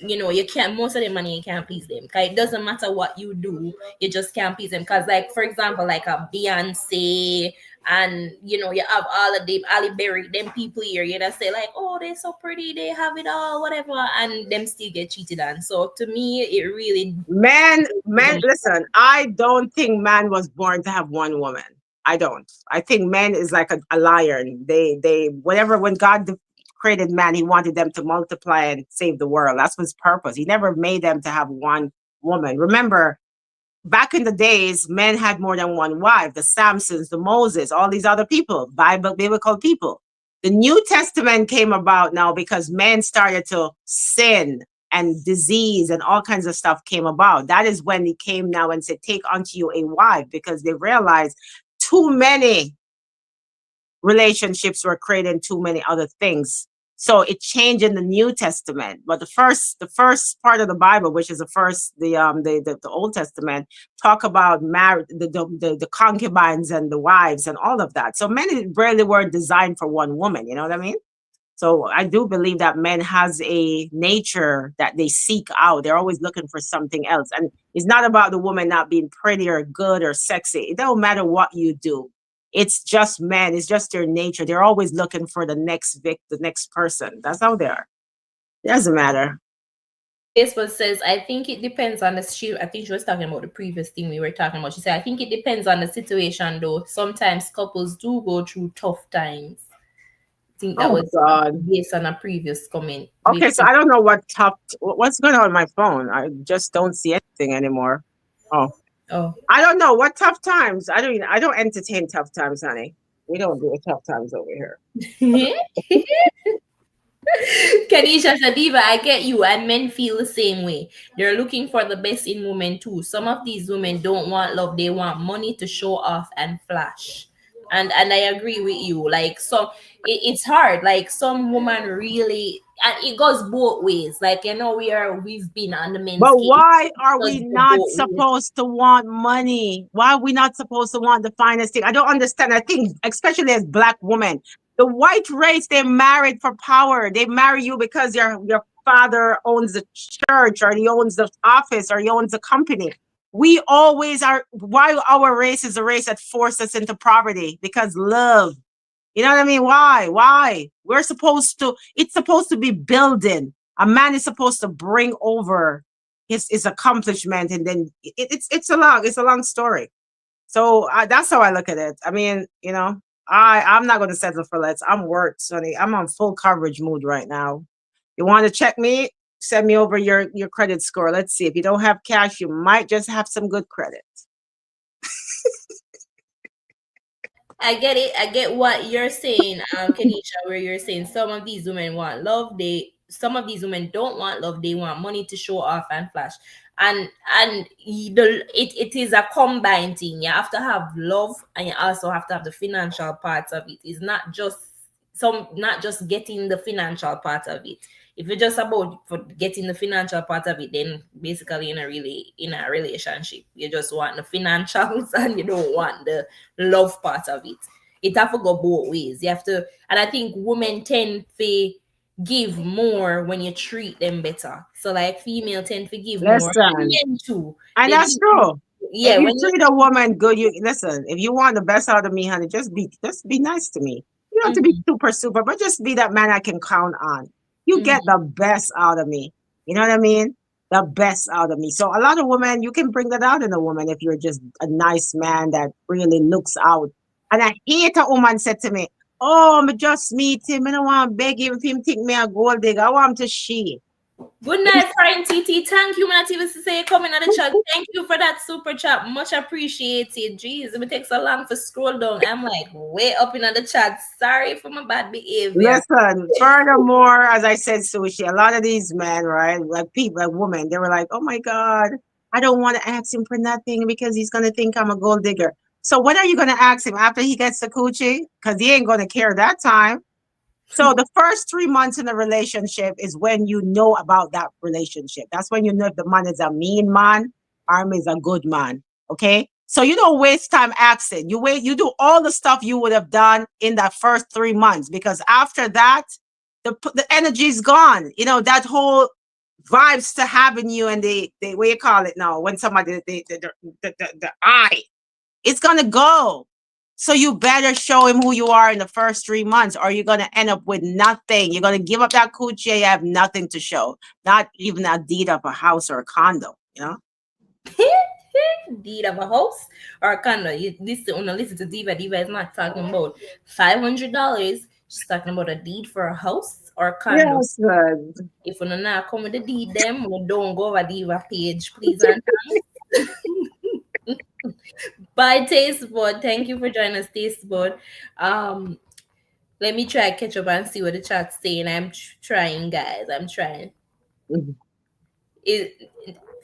You can't, most of the money you can't please them, because it doesn't matter what you do, you just can't please them. Because like for example, like a Beyonce, and you have all of them, Ali Berry, them people here, say like, oh, they're so pretty, they have it all, whatever, and them still get cheated on. So to me it really Man, listen, I don't think man was born to have one woman. I don't. I think man is like a lion. They whatever, when God created man, he wanted them to multiply and save the world. That's his purpose. He never made them to have one woman. Remember, back in the days, men had more than one wife. The Samsons, the Moses, all these other people, biblical people. The New Testament came about now because men started to sin and disease and all kinds of stuff came about. That is when he came now and said, take unto you a wife, because they realized too many relationships were creating too many other things. So it changed in the New Testament. But the first part of the Bible, which is the Old Testament, talk about marriage, the concubines and the wives and all of that. So men really were designed for one woman. You know what I mean? So I do believe that men has a nature that they seek out. They're always looking for something else. And it's not about the woman not being pretty or good or sexy. It don't matter what you do. It's just men. It's just their nature. They're always looking for the next person. That's how they are. It doesn't matter. Facebook says, I think it depends on the I think she was talking about the previous thing we were talking about. She said, I think it depends on the situation though. Sometimes couples do go through tough times. I think that Oh was God. based on a previous comment. Okay, so I don't know what's going on with my phone. I just don't see anything anymore. Oh, Oh. I don't know what tough times. I don't entertain tough times, honey. We don't do tough times over here. Kanisha said, Diva, I get you, and men feel the same way. They're looking for the best in women too. Some of these women don't want love, they want money to show off and flash. And I agree with you. Like, so it's hard. Like, some woman really, and it goes both ways. Like, we've been on the men's But case. why are It does we go not both ways. supposed to want money? Why are we not supposed to want the finest thing? I don't understand. I think, especially as black women, the white race, they're married for power. They marry you because your father owns the church or he owns the office or he owns the company. We always are. Why our race is a race that forces us into poverty? Because love. You know what I mean? Why? Why? It's supposed to be building. A man is supposed to bring over his accomplishment, and then it's a long story. So that's how I look at it. I mean, I'm not going to settle for less. I'm worth, Sonny. I'm on full coverage mood right now. You want to check me? Send me over your credit score. Let's see. If you don't have cash, you might just have some good credit. I get it. I get what you're saying, Kenisha, where you're saying some of these women want love. Some of these women don't want love. They want money to show off and flash. It is a combined thing. You have to have love, and you also have to have the financial parts of it. It's not just getting the financial part of it. If you're just about for getting the financial part of it, then basically in a relationship, you just want the financials and you don't want the love part of it. It have to go both ways. You have to, and I think women tend to give more when you treat them better. So like female tend to give more. Listen, Men too. and They that's give, true. If yeah, you when you treat a woman good, you listen. If you want the best out of me, honey, just be nice to me. You don't have to be mhm, super, super, but just be that man I can count on. You mhm. get the best out of me. You know what I mean? The best out of me. So a lot of women, you can bring that out in a woman if you're just a nice man that really looks out. And I hate a woman said to me, "Oh, me just meet him. I don't want to beg him if him think me a gold digger. I want him to she." Good night, friend TT. Thank you, man. TV to say coming on the chat. Thank you for that super chat. Much appreciated. Jeez, it takes so long to scroll down. I'm like way up in the chat. Sorry for my bad behavior. Listen, furthermore, as I said, Sushi, a lot of these men, right, like people, like women, they were like, oh my God, I don't want to ask him for nothing because he's going to think I'm a gold digger. So when are you going to ask him after he gets the coochie? Because he ain't going to care that time. So the first 3 months in a relationship is when you know about that relationship. That's when you know if the man is a mean man or him is a good man. Okay. So you don't waste time asking. You do all the stuff you would have done in that first 3 months because after that, the energy is gone. You know, that whole vibes to having you and the what you call it now, when somebody the eye, it's gonna go. So you better show him who you are in the first 3 months, or you're gonna end up with nothing. You're gonna give up that coochie, you have nothing to show. Not even a deed of a house or a condo, you know? Deed of a house or a condo. You listen to Diva. Diva is not talking about $500. She's talking about a deed for a house or a condo. Yes, good. If you not come with the deed, them we don't go over Diva page, please and thanks. Bye, Taste Bud. Thank you for joining us, Taste Bud. Um, Let me try catch up and see what the chat's saying. I'm trying, guys. I'm trying. Mhm. It,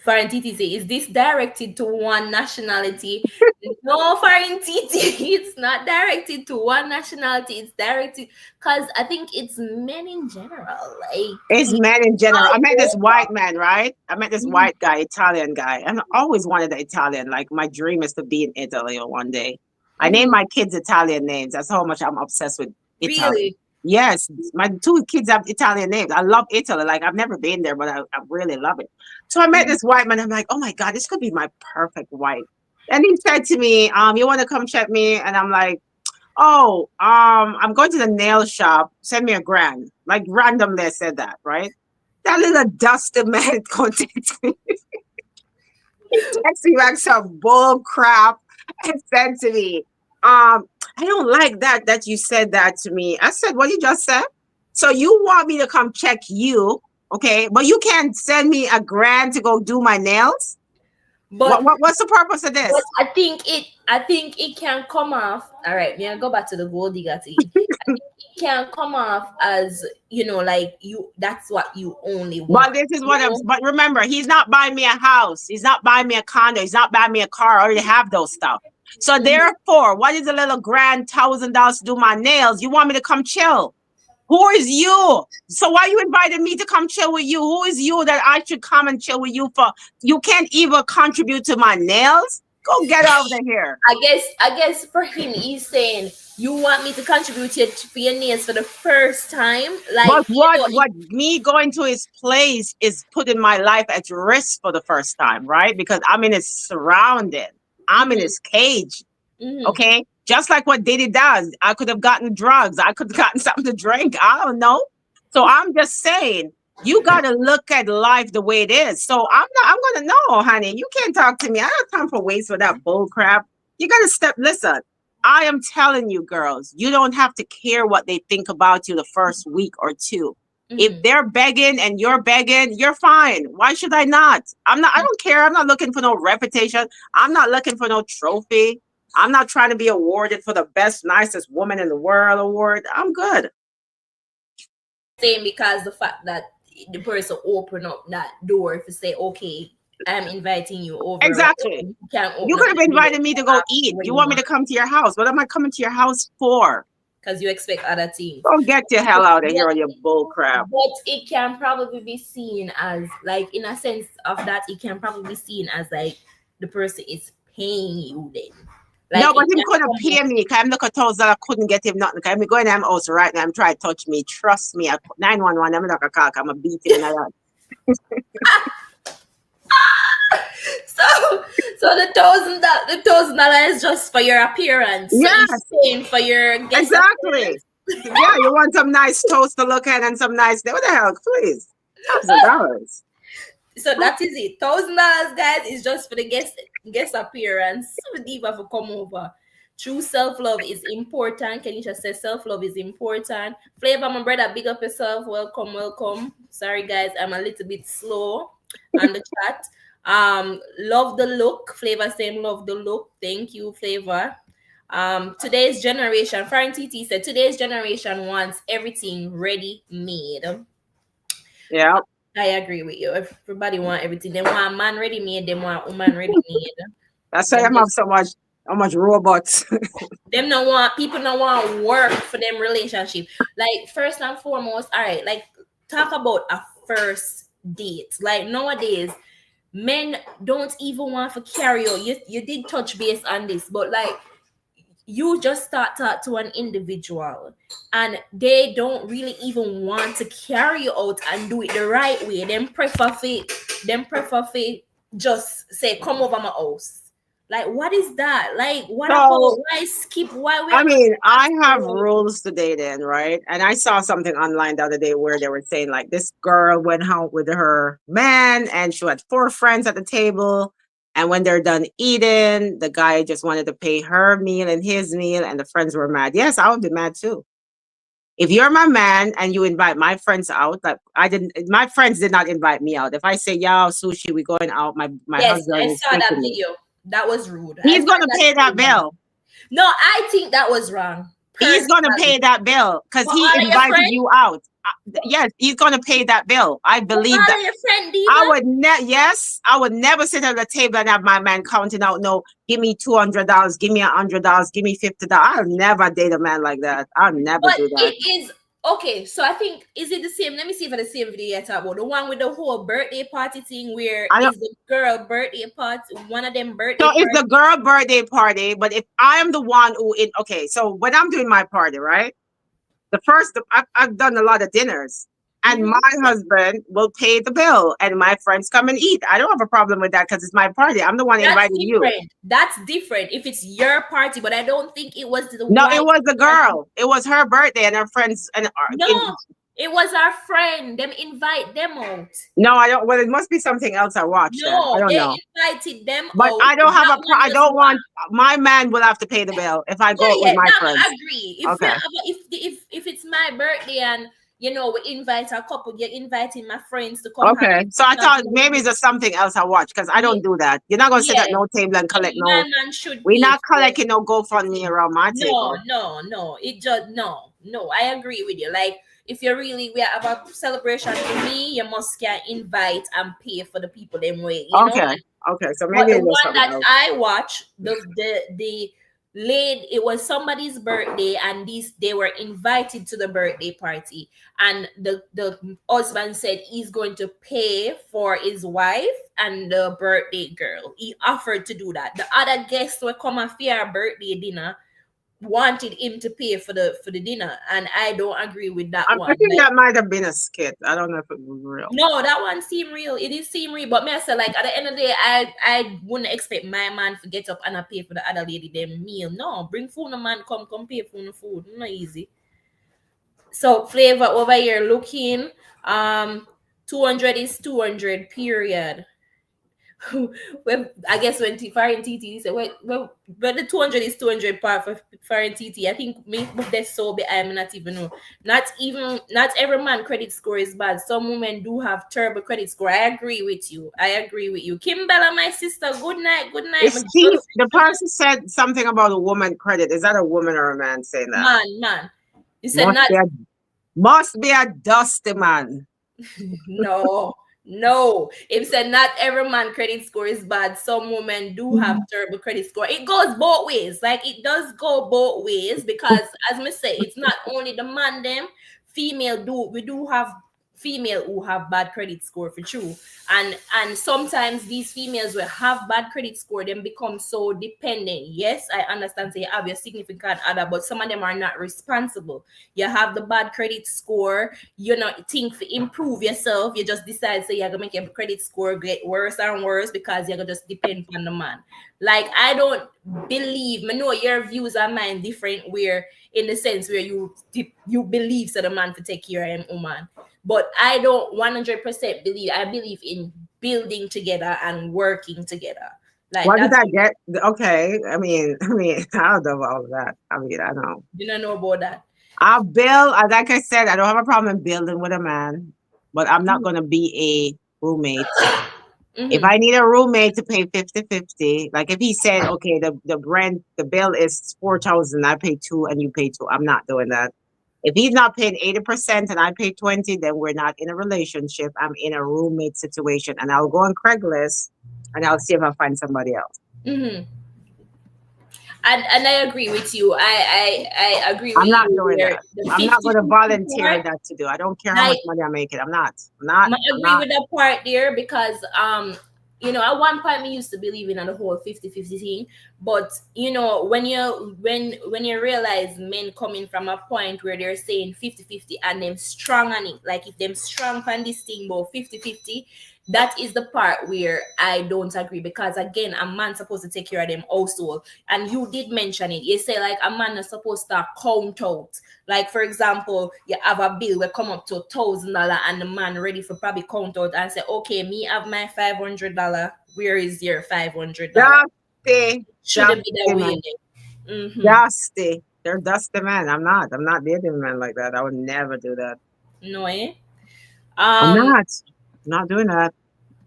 Foreign TT say, is this directed to one nationality? No, Foreign TT, it's not directed to one nationality. It's directed because I think it's men in general. Like, It's men in general. I met this over. white man, right? I met this Mhm. white guy, Italian guy, and I always wanted the Italian. Like my dream is to be in Italy one day. I named Mhm. my kids Italian names. That's how much I'm obsessed with Italy. Really? Yes, my two kids have Italian names. I love Italy. Like I've never been there, but I really love it. So I met Mhm. this white man. I'm like, oh my God, this could be my perfect wife. And he said to me, you want to come check me? And I'm like, oh, I'm going to the nail shop. Send me $1,000. Like randomly, I said that, right? That little dusty man contacted me. He texted me back some bull crap and said to me, I don't like that you said that to me. I said, what you just said? So you want me to come check you, okay? But you can't send me $1,000 to go do my nails? But What's the purpose of But this? I think it can come off. All right, may I go back to the gold digger thing? I think it can come off as, like, that's what you only But want. this is You what I'm. know? But remember, he's not buying me a house. He's not buying me a condo. He's not buying me a car. I already have those stuff. So Mhm. therefore, what is a little grand $1,000 to do my nails? You want me to come chill? Who is you? So why you invited me to come chill with you? Who is you that I should come and chill with you for? You can't even contribute to my nails. Go get out of here. I guess for him, he's saying you want me to contribute for your nails for the first time, like, But what me going to his place is putting my life at risk for the first time, right? Because I'm in his surrounding. I'm in Mhm, his cage. mhm. Okay. Just like what Diddy does. I could have gotten drugs. I could have gotten something to drink. I don't know. So I'm just saying, you gotta look at life the way it is. So I'm gonna know, honey. You can't talk to me. I don't have time for waste for that bull crap. You gotta listen. I am telling you, girls, you don't have to care what they think about you the first week or two. If Mhm. they're begging and you're begging, you're fine. Why should I not? I don't care. I'm not looking for no reputation. I'm not looking for no trophy. I'm not trying to be awarded for the best, nicest woman in the world award. I'm good. Saying because the fact that the person open up that door to say, okay, I'm inviting you over, or whatever, Exactly. you can You open up could the have door invited me to go eat. when You you want me want to come to your house. What am I coming to your house for? because you expect other things. Don't get your hell out of here on your bull crap. But it can probably be seen as, like, in a sense of that, it can probably be seen as like the person is paying you then. No, Like but it him can couldn't come pay off. me. 'Cause I'm look at those I couldn't get him nothing. 'Cause I'm going to him house right now. I'm trying to touch me. Trust me. I 911. I'm not a cock. I'm a beat him in that. So the $1,000 is just for your appearance. So he's Yes, paying for your guest exactly. appearance. Yeah, you want some nice toast to look at and some nice. What the hell, please? $1,000. So that is it. $1,000, guys, is just for the guest appearance. So diva for come over. True self-love is important. Kenisha says self-love is important. Flavor, my brother, big up yourself. Welcome, welcome. Sorry guys, I'm a little bit slow on the chat. Love the look. Flavor saying love the look. Thank you, Flavor. Today's generation, Fine TT said today's generation wants everything ready made. Yeah. I agree with you. Everybody want everything. They want man ready made. They want woman ready made. That's why Them I'm have just so much robots. them no want people no want work for them relationship. Like first and foremost, all right. Like talk about a first date. Like nowadays, men don't even want to carry on. You did touch base on this, but like you just start talk to an individual and they don't really even want to carry you out and do it the right way. Them prefer just say come over my house. Like what is that? Like what about So why skip why we I are not mean, I have asking? rules today then, right? And I saw something online the other day where they were saying like this girl went out with her man and she had 4 friends at the table. And when they're done eating, the guy just wanted to pay her meal and his meal, and the friends were mad. Yes, I would be mad too. If you're my man and you invite my friends out, like I didn't, my friends did not invite me out. If I say, "Yo, sushi, we going out," my Yes, I husband is saw that taking me. video. That was rude. I He's find gonna that pay to be that wrong. bill. No, I think that was wrong He's gonna personally. pay that bill because For he all of your invited friends, you out. yes, he's gonna pay that bill. I Oh, believe that. Molly, your friend I Diva? would yes, I would never sit at the table and have my man counting out. No, give me $200, give me $100, give me $50. I'll never date a man like that. I'll never But do that. it is okay. So I think is it the same? Let me see if it's the same video you talk about. The one with the whole birthday party thing, where I don't. is the girl birthday party? One of them birthday So it's party. the girl birthday party, but if I am the one who in okay, so when I'm doing my party, right? The first I've done a lot of dinners, and Mhm. my husband will pay the bill, and my friends come and eat. I don't have a problem with that because it's my party. I'm the one That's inviting you. different. That's different if it's your party, but I don't think it was the No, it wife was the party. girl. It was her birthday, and her friends and No, it was our friend. Them invite them out. no, I don't. Well, it must be something else I watched then. I No, don't they know. invited them But out. I don't have That a. one I was don't one. want my man will have to pay the bill if I go Yeah, out with yeah. my Now I friends. agree. Okay. If it's my birthday and we invite a couple, you're inviting my friends to come have Okay. So I dinner, thought maybe it's just something else I watch because I yeah, don't do that. You're not gonna sit at yeah. no table and collect My no. man should We're pay not for. collecting no GoFundMe around my No, table. no, no. It just no. I agree with you. Like if you really we have a celebration for me, you must can invite and pay for the people them way. Okay. Okay. So But maybe the it's just one something that else. I watched, the lady, it was somebody's birthday, and these they were invited to the birthday party, and the husband said he's going to pay for his wife and the birthday girl. He offered to do that. The other guests were come for our birthday dinner wanted him to pay for the dinner, and I don't agree with that I one. think Like, that might have been a skit. I don't know if it was real. no, that one seem real. It is seem real. But me, I say, like, at the end of the day, I wouldn't expect my man to get up and I pay for the other lady them meal. No, bring food, no man, come pay for the food. Not easy. So Flavor over here looking, 200 is 200, period. Well, I guess when Foreign TT said, well, the 200 is 200 part for Foreign TT. I think me put that so behind me not even know. Not every man credit score is bad. Some women do have terrible credit score. I agree with you. Kimbella, my sister, good night, good night. Is he the person said something about a woman credit? Is that a woman or a man saying that? Man. You said Must not be a must be a dusty man. no. It said not every man credit score is bad. Some women do have terrible credit score. It goes both ways. Like it does go both ways because as me say, it's not only the man them, we do have female who have bad credit score for true. And sometimes these females will have bad credit score, then become so dependent. Yes, I understand say you have your significant other, but some of them are not responsible. You have the bad credit score, you not think to improve yourself, you just decide say you're gonna make your credit score get worse and worse because you're gonna just depend on the man. Like I don't believe, I know your views and mine different, where in the sense where you believe that the man to take care of him woman. But I don't 100% believe. I believe in building together and working together. Like What did that's I get? Okay. I don't know about all of that. I know. you don't know about that. I'll build, like I said, I don't have a problem in building with a man, but I'm not going to be a roommate. If Mm-hmm. I need a roommate to pay 50-50, like if he said, okay, the rent, the bill is 4,000, I pay two and you pay two, I'm not doing that. If he's not paying 80% and I pay 20, then we're not in a relationship. I'm in a roommate situation, and I'll go on Craigslist and I'll see if I find somebody else. Mm-hmm. And I agree with you. I agree with I'm not you. doing Where that. the I'm not going to 50 volunteer part, that to do. I don't care how like much money I make it. I'm not. I'm not. I I'm agree not. with that part there because at one point we used to believe in the whole 50-50 thing, but when you realize men coming from a point where they're saying 50-50 and them strong on it, like if them strong on this thing about 50-50, that is the part where I don't agree, because again, a man supposed to take care of them also. And you did mention it, you say like a man is supposed to count out. Like for example, you have a bill will come up to $1,000 and the man ready for probably count out and say, okay, me have my $500. Where is your $500? Dusty. Shouldn't be that Dusty way man. then. Mm-hmm. Dusty. They're dusty man. I'm not. I'm not dating a man like that. I would never do that. No, eh? I'm Um, not. I'm not doing that.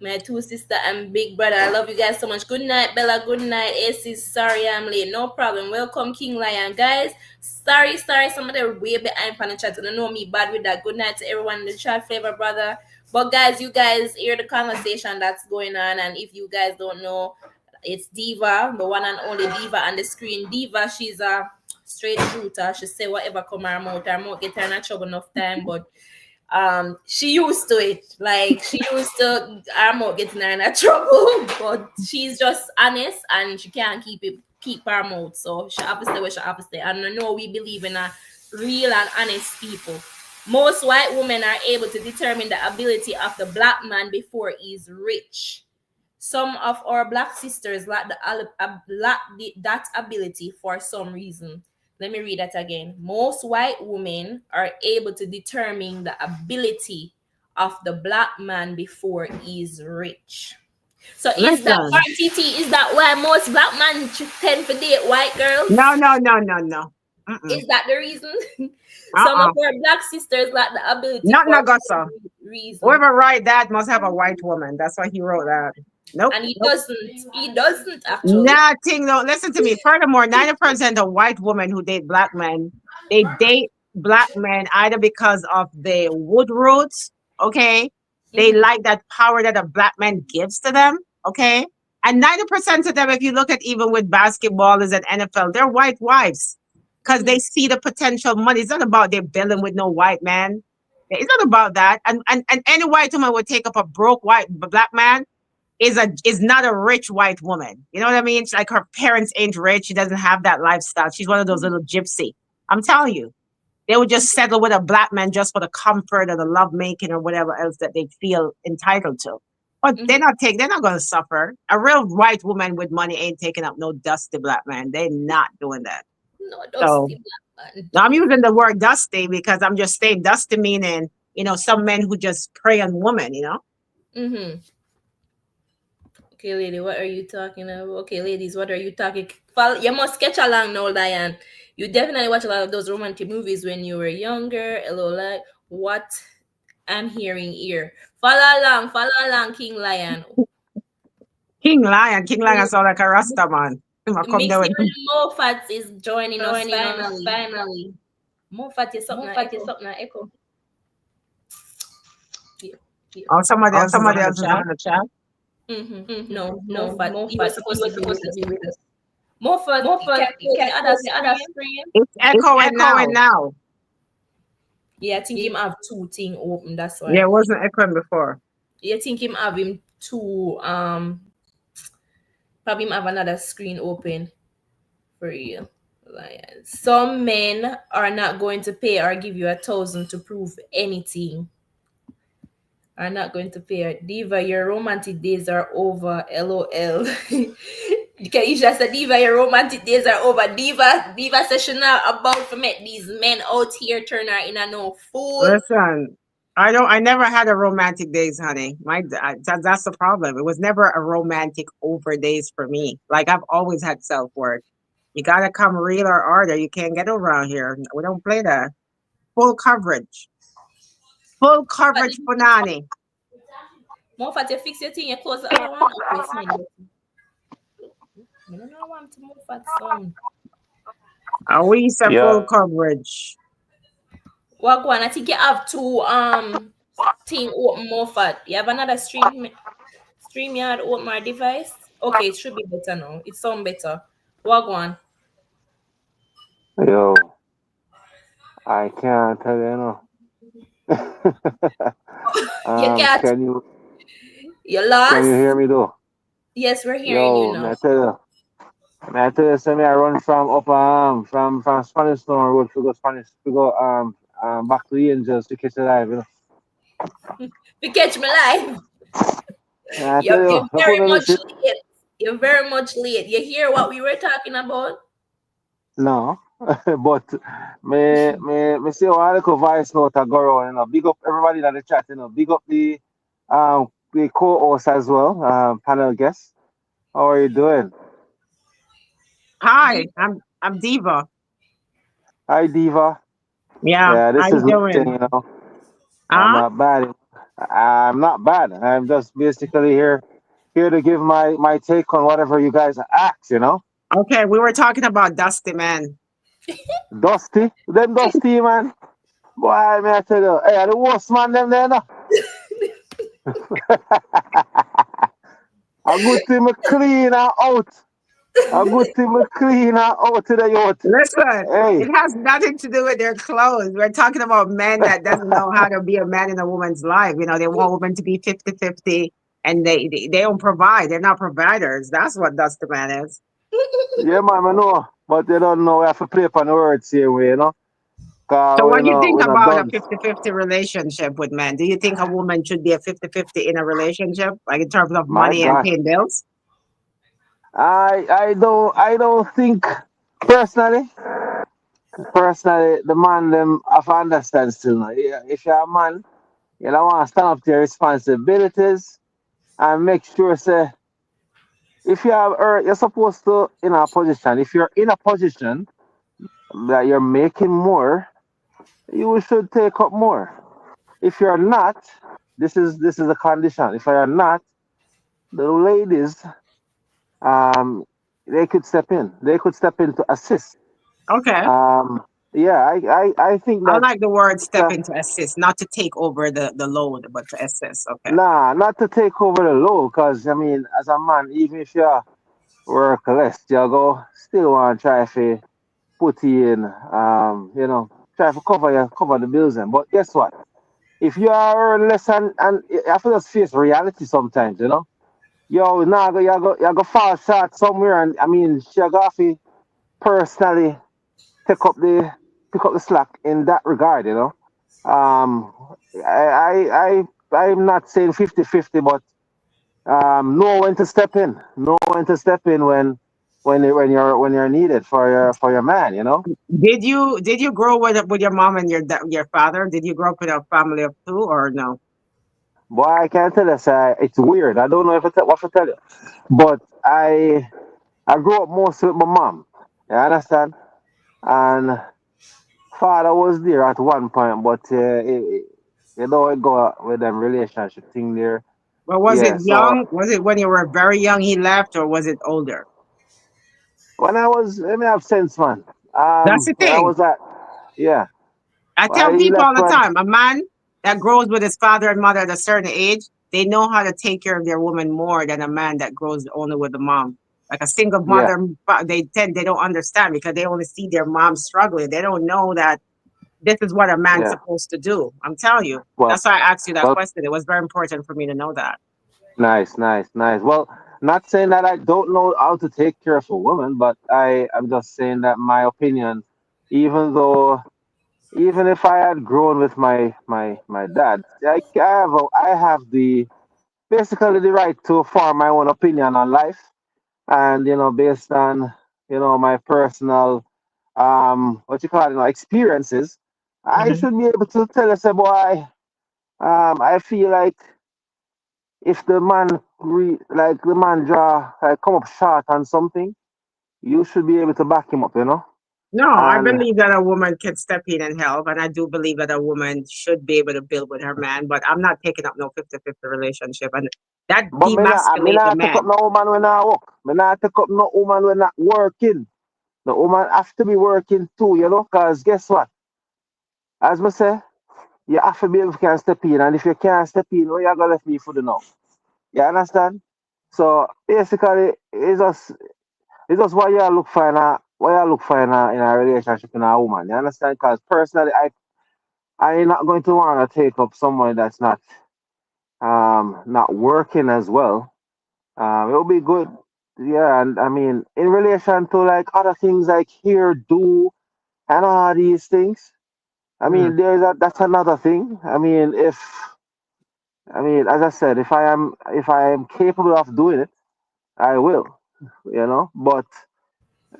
My two sister and big brother. I love you guys so much. Good night, Bella. Good night, AC. Sorry I'm late. No problem. Welcome, King Lion. Guys, sorry. Some of them way behind on the chat. You don't know me bad with that. Good night to everyone in the chat, Flavor Brother. But guys, you guys hear the conversation that's going on. And if you guys don't know, it's Diva, the one and only Diva on the screen. Diva, she's a straight shooter. She say whatever come her mouth. Her mouth get her in trouble enough time, but she used to it. Like she used to I'm not getting her in a trouble, but she's just honest and she can't keep her mouth. So she have to stay where she have to stay. And I know we believe in a real and honest people. Most white women are able to determine the ability of the black man before he's rich. Some of our black sisters lack that ability for some reason. Let me read that again. Most white women are able to determine the ability of the black man before he's rich. So is that Listen. quantity? Is that why most black men tend to date white girls? No. Is that the reason? Some of our black sisters lack the ability Not for Nagasa. some reason. Whoever write that must have a white woman. That's why he wrote that. Nope. And he doesn't actually. Nothing. No, listen to me. Furthermore, 90% of white women who date black men, they date black men either because of the wood roots, okay? They like that power that a black man gives to them, okay? And 90% of them, if you look at even with basketballers at NFL, they're white wives because they see the potential money. It's not about they're building with no white man. It's not about that. And any white woman would take up a broke black man is not a rich white woman. You know what I mean? It's like her parents ain't rich. She doesn't have that lifestyle. She's one of those little gypsy. I'm telling you. They would just settle with a black man just for the comfort or the love making or whatever else that they feel entitled to. But they're not gonna suffer. A real white woman with money ain't taking up no dusty black man. They're not doing that. No dusty black man. Now I'm using the word dusty because I'm just saying dusty meaning, some men who just prey on women, Okay, lady, what are you talking about? Okay, ladies, what are you talking? You must catch along now, Diane. You definitely watch a lot of those romantic movies when you were younger. Hello, like what I'm hearing here. Follow along, King Lion. King Lion sound like a Rasta man. Mixing with Mofat is joining us finally. Mofat is something echo. Oh, somebody else is on the chat. No, Mofat. He was supposed to be with us. Mofat, the other screen. It's echoing now. Yeah, I think him have two things open. That's why. Yeah, it wasn't echoing before. Yeah, I think him have him two. Probably him have another screen open for you. Some men are not going to pay or give you 1,000 to prove anything. Are not going to pay. Diva, your romantic days are over. LOL. You just said, Diva, your romantic days are over. Diva says she not about to make these men out here turn her in a no fool. Listen, I never had a romantic days, honey. That's the problem. It was never a romantic over days for me. Like I've always had self-worth. You gotta come real or order. You can't get around here. We don't play that. Full coverage. Full coverage, Punani. Mofat, you fix your thing, you close the other one. I don't know want to move at some. We said full coverage. Well, go on. I think you have two thing open Mofat. You have another StreamYard open my device. Okay, it should be better now. It sounds better. Well, go on. Yo, I can't tell you no. You can't. Can you? You lost. Can you hear me though? Yes, we're hearing you now. I tell you, so I run from up from Spanish Town Road to go back to the Angels to catch the live, you know. To catch me live. You're very much late. You're very much late. You hear what we were talking about? No. But me see a little voice note to go around, you know. Big up everybody in the chat, you know. Big up the co-host as well, panel guest. How are you doing? Hi, I'm Diva. Hi, Diva. Yeah, this is doing? you know. I'm not bad. I'm not bad. I'm just basically here to give my take on whatever you guys ask. Okay, we were talking about Dusty Man. Dusty, them Dusty man. Boy, may I tell you, hey, the worst man them there, no. A good thing me clean her out. A good thing me clean her out to the youth. Listen, Hey, it has nothing to do with their clothes. We're talking about men that doesn't know how to be a man in a woman's life. They want women to be 50-50, and they don't provide. They're not providers. That's what Dusty Man is. yeah, man, I know, but they don't know. We have to play upon the words here, So cause what do you think we not about a done. 50-50 relationship with men? Do you think a woman should be a 50-50 in a relationship, like in terms of My money and God, paying bills? I don't think personally. Personally, the man them have to understand still. No? Yeah, if you're a man, you don't want to stand up to your responsibilities and make sure say if you have you're supposed to in a position. If you're in a position that you're making more, you should take up more. If you're not, this is a condition. If you're not, the ladies um they could step in. They could step in to assist. Okay. Um yeah, I think I that like the word step uh, in to assist, not to take over the load, but to assist. Okay. nah, not to take over the load, because I mean, as a man, even if you work less, you go still want to try to put in, try to cover the bills. But guess what? If you are earn less and you have to just face reality sometimes, you now you go fall short somewhere, and I mean, she got to personally pick up the slack in that regard. Um, I'm not saying 50-50, but know when to step in. Know when to step in when you're needed for your man. Did you grow with your mom and your father? Did you grow up with a family of two or no? Boy, I can't tell you, sir. It's weird. I don't know what to tell you, but I grew up mostly with my mom. You understand? And father was there at one point, but it go with them relationship thing there. But was it Yeah. So young? Was it when you were very young he left, or was it older? let me have sense, man. That's the When I thing. was at, yeah, I tell well, he people left all the when, time, a man that grows with his father and mother at a certain age, they know how to take care of their woman more than a man that grows only with the mom. Like a single yeah, mother, they don't understand because they only see their mom struggling. They don't know that this is what a man's yeah. supposed to do. I'm telling you. Well, That's why I asked you that well, question. It was very important for me to know that. nice, nice, nice. Well, not saying that I don't know how to take care of a woman, but I'm just saying that my opinion, even though, even if I had grown with my dad, I have the basically the right to form my own opinion on life, and based on my personal what you call it, experiences, I Mhm. should be able to tell you, say, boy, I feel like if the man draw come up short on something, you should be able to back him up. No, I And believe that a woman can step in and help, and I do believe that a woman should be able to build with her man, but I'm not taking up no 50-50 relationship, and that but me demasculate the not take up man. no woman when I work. Me not take up no woman when not working. The woman have to be working too, cause guess what? As me say, you have to be able to step in, and if you can't step in, well, you gonna left me for the now. You understand? So basically, it's just what you look for in a relationship in a woman. You understand? Because personally, I'm not going to want to take up someone that's not working as well. It'll be good. Yeah, and I mean, in relation to like other things like here, do and all these things. I Mm. mean, that's another thing. As I said, if I am capable of doing it, I will. But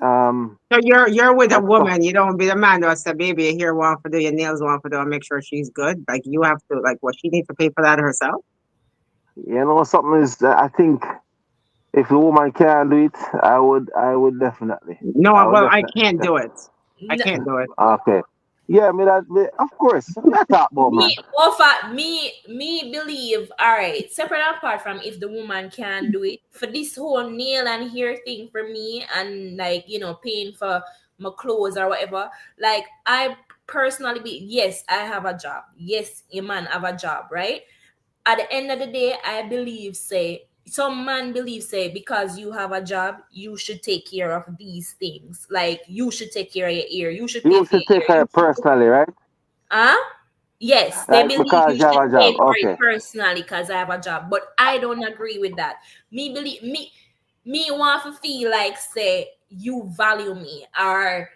um, So you're with a that's woman. You don't be the man that say, "Baby, here want for do your nails, want for do, and make sure she's good." Like you have to, like, what she needs to pay for that herself. something is. I think if the woman can do it, I would definitely. No, I would well, I definitely. can't do it. I No, can't do it. Okay. Yeah, of course. Me I talk about Me man. offer me believe, all right, separate and apart from if the woman can do it, for this whole nail and hair thing for me, and like, paying for my clothes or whatever, like I personally be, yes, I have a job, yes, a man have a job, right? At the end of the day, I believe, say, some man believe, say, because you have a job, you should take care of these things. Like, you should take care of your ear, you should pay You for should your take ear, you her should, personally, right? huh? Yes, they Like believe because you you have should a pay job. for it Okay. personally because I have a job, but I don't agree with that. Me want to feel like, say, you value me, or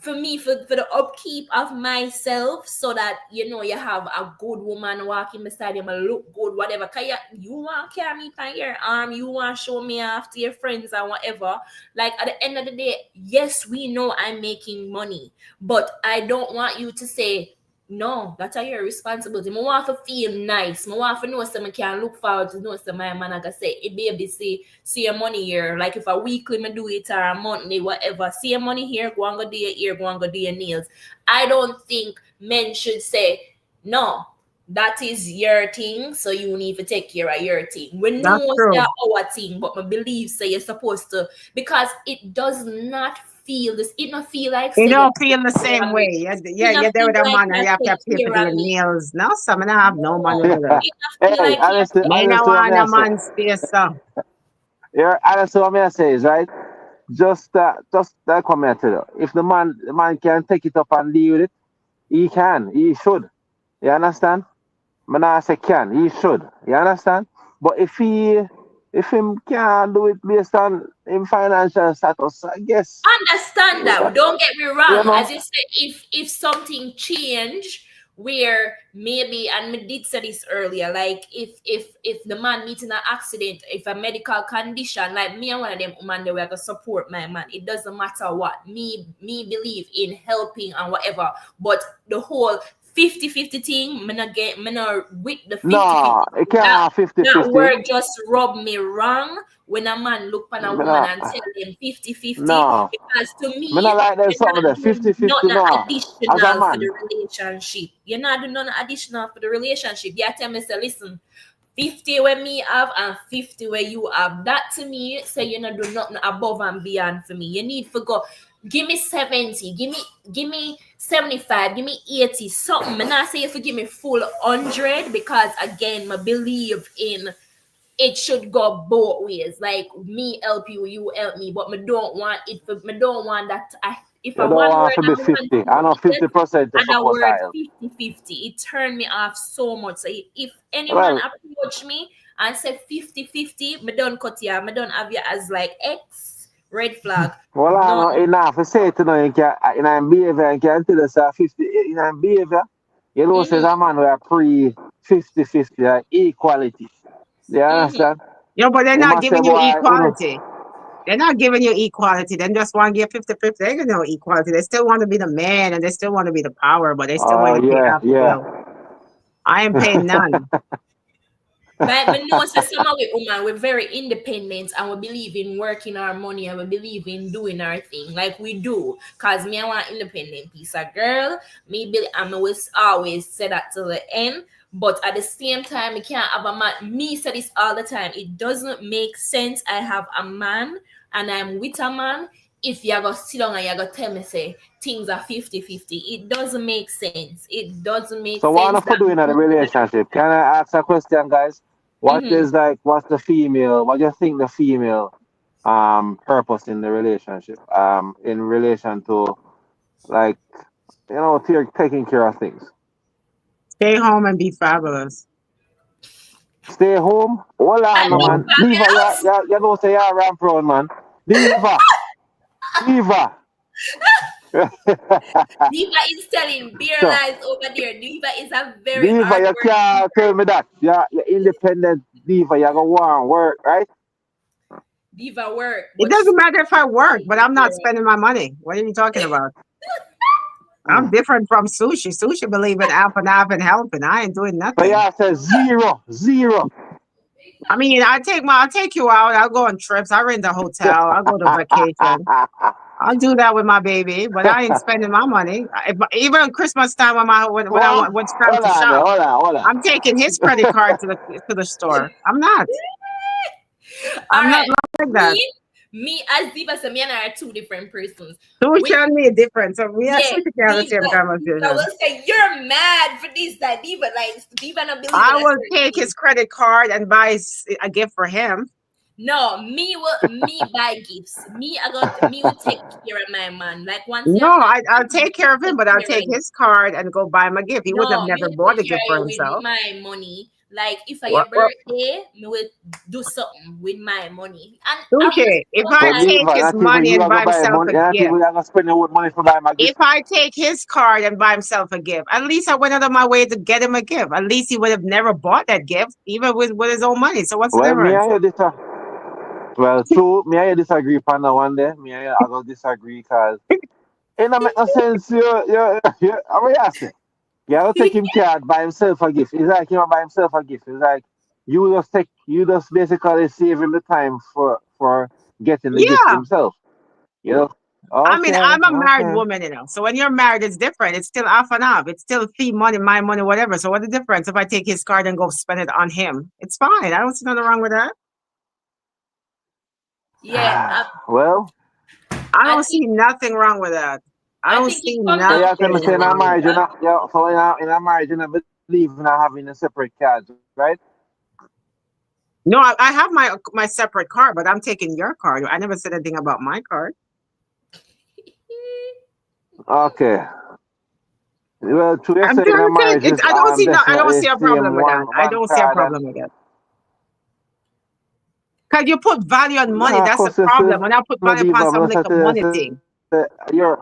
for me, for the upkeep of myself, so that you have a good woman walking beside you, and look good, whatever. Cause you want to carry me by your arm, you want to show me off to your friends and whatever. Like, at the end of the day, yes, we know I'm making money, but I don't want you to say, no, that's your responsibility. I want to feel nice. I want to know something can look forward to, know some my man, like I say, it baby, see your money here. Like, if a weekly me do it, or a monthly, whatever. See your money here, go and go do your ear, go and go do your nails. I don't think men should say, no, that is your thing, so you need to take care of your thing. We That's know it's true. our thing, but I believe, say, you're supposed to, because it does not feel this. It not feel like, You say, you don't take feel the care same of me. way. It Yeah, not you're there feel with a like man and you you have to take pay for care of your me. nails. No, some of them have no money No, for that. it not feel Hey, like you Me take no honestly, what want me a I say. man space, so. Honestly, what me I say is right. Just that comment to you. If the man can take it up and deal with it, he can, he should. You understand? Man, I say can, he should. You understand? But if him can't do it based on him financial status, I guess Understand that. Don't get me you wrong. know. As you said, if something change, where maybe, and me did say this earlier, like, if the man meet in an accident, if a medical condition, like me and one of them woman, they were to support my man. It doesn't matter what. Me believe in helping and whatever. But the whole 50-50 thing, me not with the 50-50. No, it That can't 50 that 50. word just rubbed me wrong when a man look on a woman No, and tell them 50-50. no. Because to Me not me, like them you're not something there. doing 50 50, nothing no. As a additional for the man. relationship. You're not doing nothing additional for the relationship. You tell me, say, listen, 50 where me have and 50 where you have. That to me, say, you're not doing nothing above and beyond for me. You need to go, give me 70, give me 75, give me 80, something. And I say if you give me full 100, because again, I believe in it should go both ways. Like, me help you, you help me. But me don't want it for, me don't want that. If You a don't one want word to be and one 50. thing, I know yes, 50% to and a suppose word I help. 50-50, it turned me off so much. So if any man Well, approach me and say 50-50, me don't cut you, me don't have you as like X red flag. I No, know enough to say to know you can, in a behavior, you can tell us 50, in a behavior, you know, says mm-hmm, a man who are pre 50 50, like equality. You mm-hmm. understand? Yeah, but they're You not must say, giving you boy, equality. They're not giving you equality. They just want to give 50-50. They don't know equality. They still want to be the man and they still want to be the power, but they still want oh, you to pay yeah, half the yeah. bill. I ain't paying none. But me know, say, some of we woman, we're very independent, and we believe in working our money, and we believe in doing our thing like we do. Cause me, I want independent piece of girl. Me, I'm always say that to the end. But at the same time, I can't have a man. Me say this all the time. It doesn't make sense. I have a man and I'm with a man. If you're gonna sit down and you're gonna tell me, say, things are 50-50, it doesn't make sense. It doesn't make So, what sense enough for that. doing in a relationship? Can I ask a question, guys? Mhm. What's the female, what do you think the female purpose in the relationship? In relation to, like, taking care of things. Stay home and be fabulous. Stay home. Hold on, And no, be Yeah. man. Diva, fabulous. you don't say you're ramp road, man. Diva, Diva. Diva is telling beer So, lies over there. Diva is a very Diva, you hardworking can't tell me that. You're independent Diva. You're going to want work, right? diva work, It but doesn't she matter if I work, but I'm not beer lies. spending my money. What are you talking about? I'm different from sushi. Sushi believe in half and half and helping. I ain't doing So, nothing. you say zero, zero. I mean, I'll take you out. I'll go on trips. I rent a hotel. I'll go to vacation. I'll do that with my baby, but I ain't spending my money. Even on Christmas time when I Well, want when it's time hold to on there, shop, hold on. I'm taking his credit card to the store. I'm not. All I'm not right. like that. Me as Diva said, me and I are two different persons. So we With tell me a difference. So we yeah, actually can have the same Diva conversation. will say you're mad for this, that Diva like Diva not believe in I a will certain take thing. his credit card and buy a gift for him. No, me buy gifts. Me will take care of my man. Like once No, you're married, I'll take care of him, take but I'll care of take him. his card and go buy him a gift. He would have No, me never will bought take a care gift of for you with himself. my money. Like if I your Well, birthday, me will do something with my money. And obviously okay, if I But sometimes take Diva, his not even money you and are buy gonna buy himself money, a not even gift, you are gonna spend your money for buy my if gift. I take his card and buy himself a gift, at least I went out of my way to get him a gift. At least he would have never bought that gift, even with his own money. So what's the Well, me difference? and you well, true, me and you disagree upon that one day. Me and you I gonna disagree because it don't make no sense. I'm gonna ask you. You have to take him card by himself a gift. It's like him buy himself a gift. It's like you just basically save him the time for getting the gift Yeah. himself. You know? I mean, Okay, I'm a married okay. woman, you know. So when you're married, it's different. It's still off and off. It's still fee money, my money, whatever. So what's the difference if I take his card and go spend it on him? It's fine. I don't see nothing wrong with that. yeah, Well, I I don't think see nothing wrong with that. I I don't think it see comes so down you to have to nothing understand in a wrong with marriage, that. so in a marriage, you don't believe in having a separate cards, right? No, I have my separate card, but I'm taking your card. I never said anything about my card. Okay. Well, to you I'm say in a trying to say marriage it's. is I don't definitely see a same problem with that. I one don't see a card and problem with that. Because you put value on money. nah, of That's the course you problem. When I put no value diva. upon I'm some not little say money thing. you're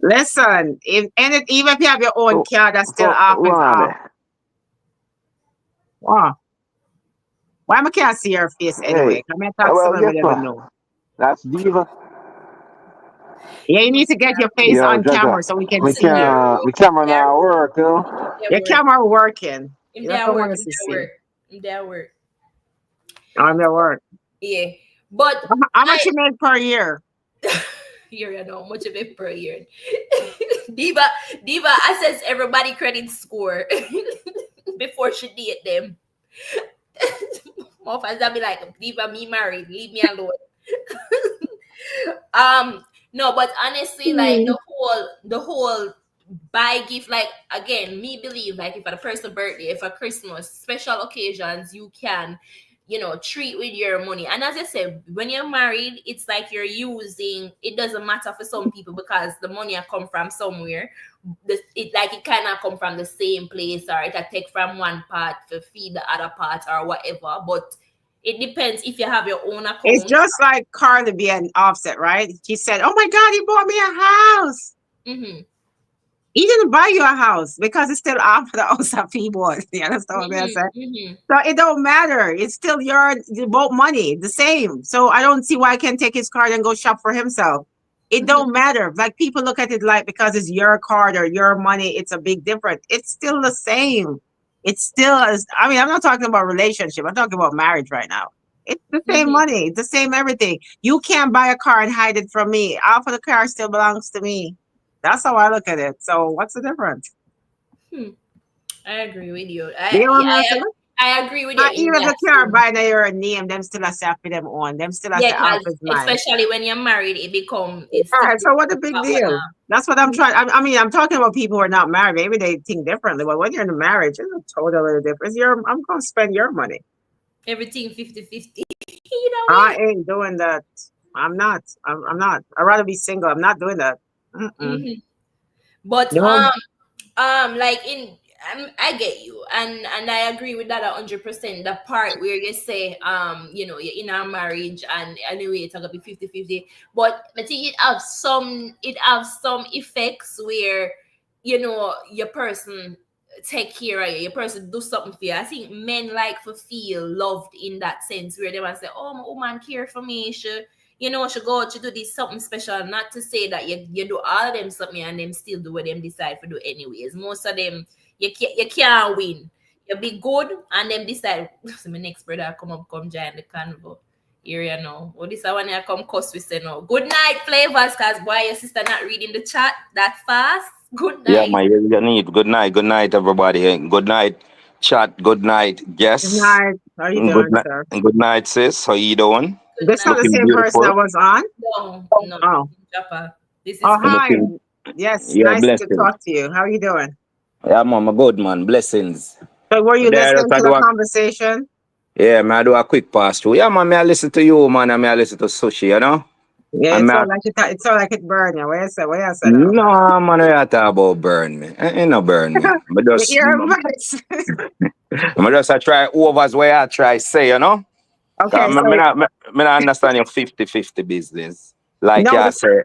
Listen, even if you have your own so car, that's still so off is one off. day. Wow. Why I can't see your face Hey, anyway? Come and talk to well, someone we guess never what? know. That's diva. Yeah, you you need must to get your have face Yo, on Jaja, camera so we can we see you. can't. We camera their now work. work. Your Their work. camera working. In You their don't work. want us In to their see. work. In their work. On your work. Yeah. But How much you make per year? here you know much of it per year. Diva assess everybody credit score before she date them. More fans that be like, Diva, me married, leave me alone. No, but honestly, like Hmm. the whole buy gift, like again, me believe like if at a person's birthday, if a Christmas, special occasions, you can, treat with your money. And as I said, when you're married, it's like you're using. It doesn't matter for some people because the money come from somewhere. It cannot come from the same place, or it take from one part to feed the other part or whatever. But it depends if you have your own It's account. just like Carly B and Offset, right? She said, "Oh my God, he bought me a house." Mm-hmm. He didn't buy you a house because it's still after the house that he bought. You understand what I'm Mm-hmm. saying? Mm-hmm. So it don't matter. It's still you both money, the same. So I don't see why I can't take his card and go shop for himself. It Mm-hmm. don't matter. Like people look at it like because it's your card or your money, it's a big difference. It's still the same. It's still I mean, I'm not talking about relationship. I'm talking about marriage right now. It's the same Mm-hmm. money, it's the same everything. You can't buy a car and hide it from me. Half of the car still belongs to me. That's how I look at it. So what's the difference? Hmm. I agree with you. You know what I'm saying? I agree with you And in even if that the car too. by your name, them still has to have for them own. Them still has Yeah, to because office mine. especially when you're married, it's All right, sticking so what to the the big top and deal? That's what I'm trying. I mean, I'm talking about people who are not married. Maybe they think differently. But when you're in a marriage, it's a totally difference. I'm going to spend your money. everything 50-50. Either I way. ain't doing that. I'm not. I'm not. I'd rather be single. I'm not doing that. Mm-mm. Mhm. But No. like I get you, and I agree with that 100%. The part where you say you're in a marriage and anyway it's gonna be 50-50. But I think it have some effects where your person take care of you, your person do something for you. I think men like to feel loved in that sense where they want to say, oh, my woman care for me, she go out to do this something special. Not to say that you do all of them something and them still do what them decide to do anyways. Most of them you can't win. You be good and them decide. So my next brother come join the convo. Here you know. Oh, this I want to come cuss we say no. Good night, Flavors, cause why your sister not reading the chat that fast? Good Yeah, night. you need. Good night, everybody. Good night, chat. Good night, Good Jess. night. How are you Good doing, night. sir? Good night, sis. How you doing? Good This not night. the Looking same person that beautiful. was on? No, Oh. Japa. This is Oh, Flavor. hi. Looking. Yes, Yeah, nice to blessings. talk to you. How are you doing? Yeah, I'm a good man. Blessings. So were you There, listening I to do the a, conversation? yeah, man, I do a quick pass through. Yeah, man, me I listen to you, man, and me I listen to Sushi, you know? Yeah, And it me I, sounded like it sounded like it burned you. What you say? What you say now? no, man, I talk about burn me. Ain't no burn me. But You just, hear advice. I just I try overs where I try say, you know? Okay, Me so not understand your 50-50 business. Like no, I say,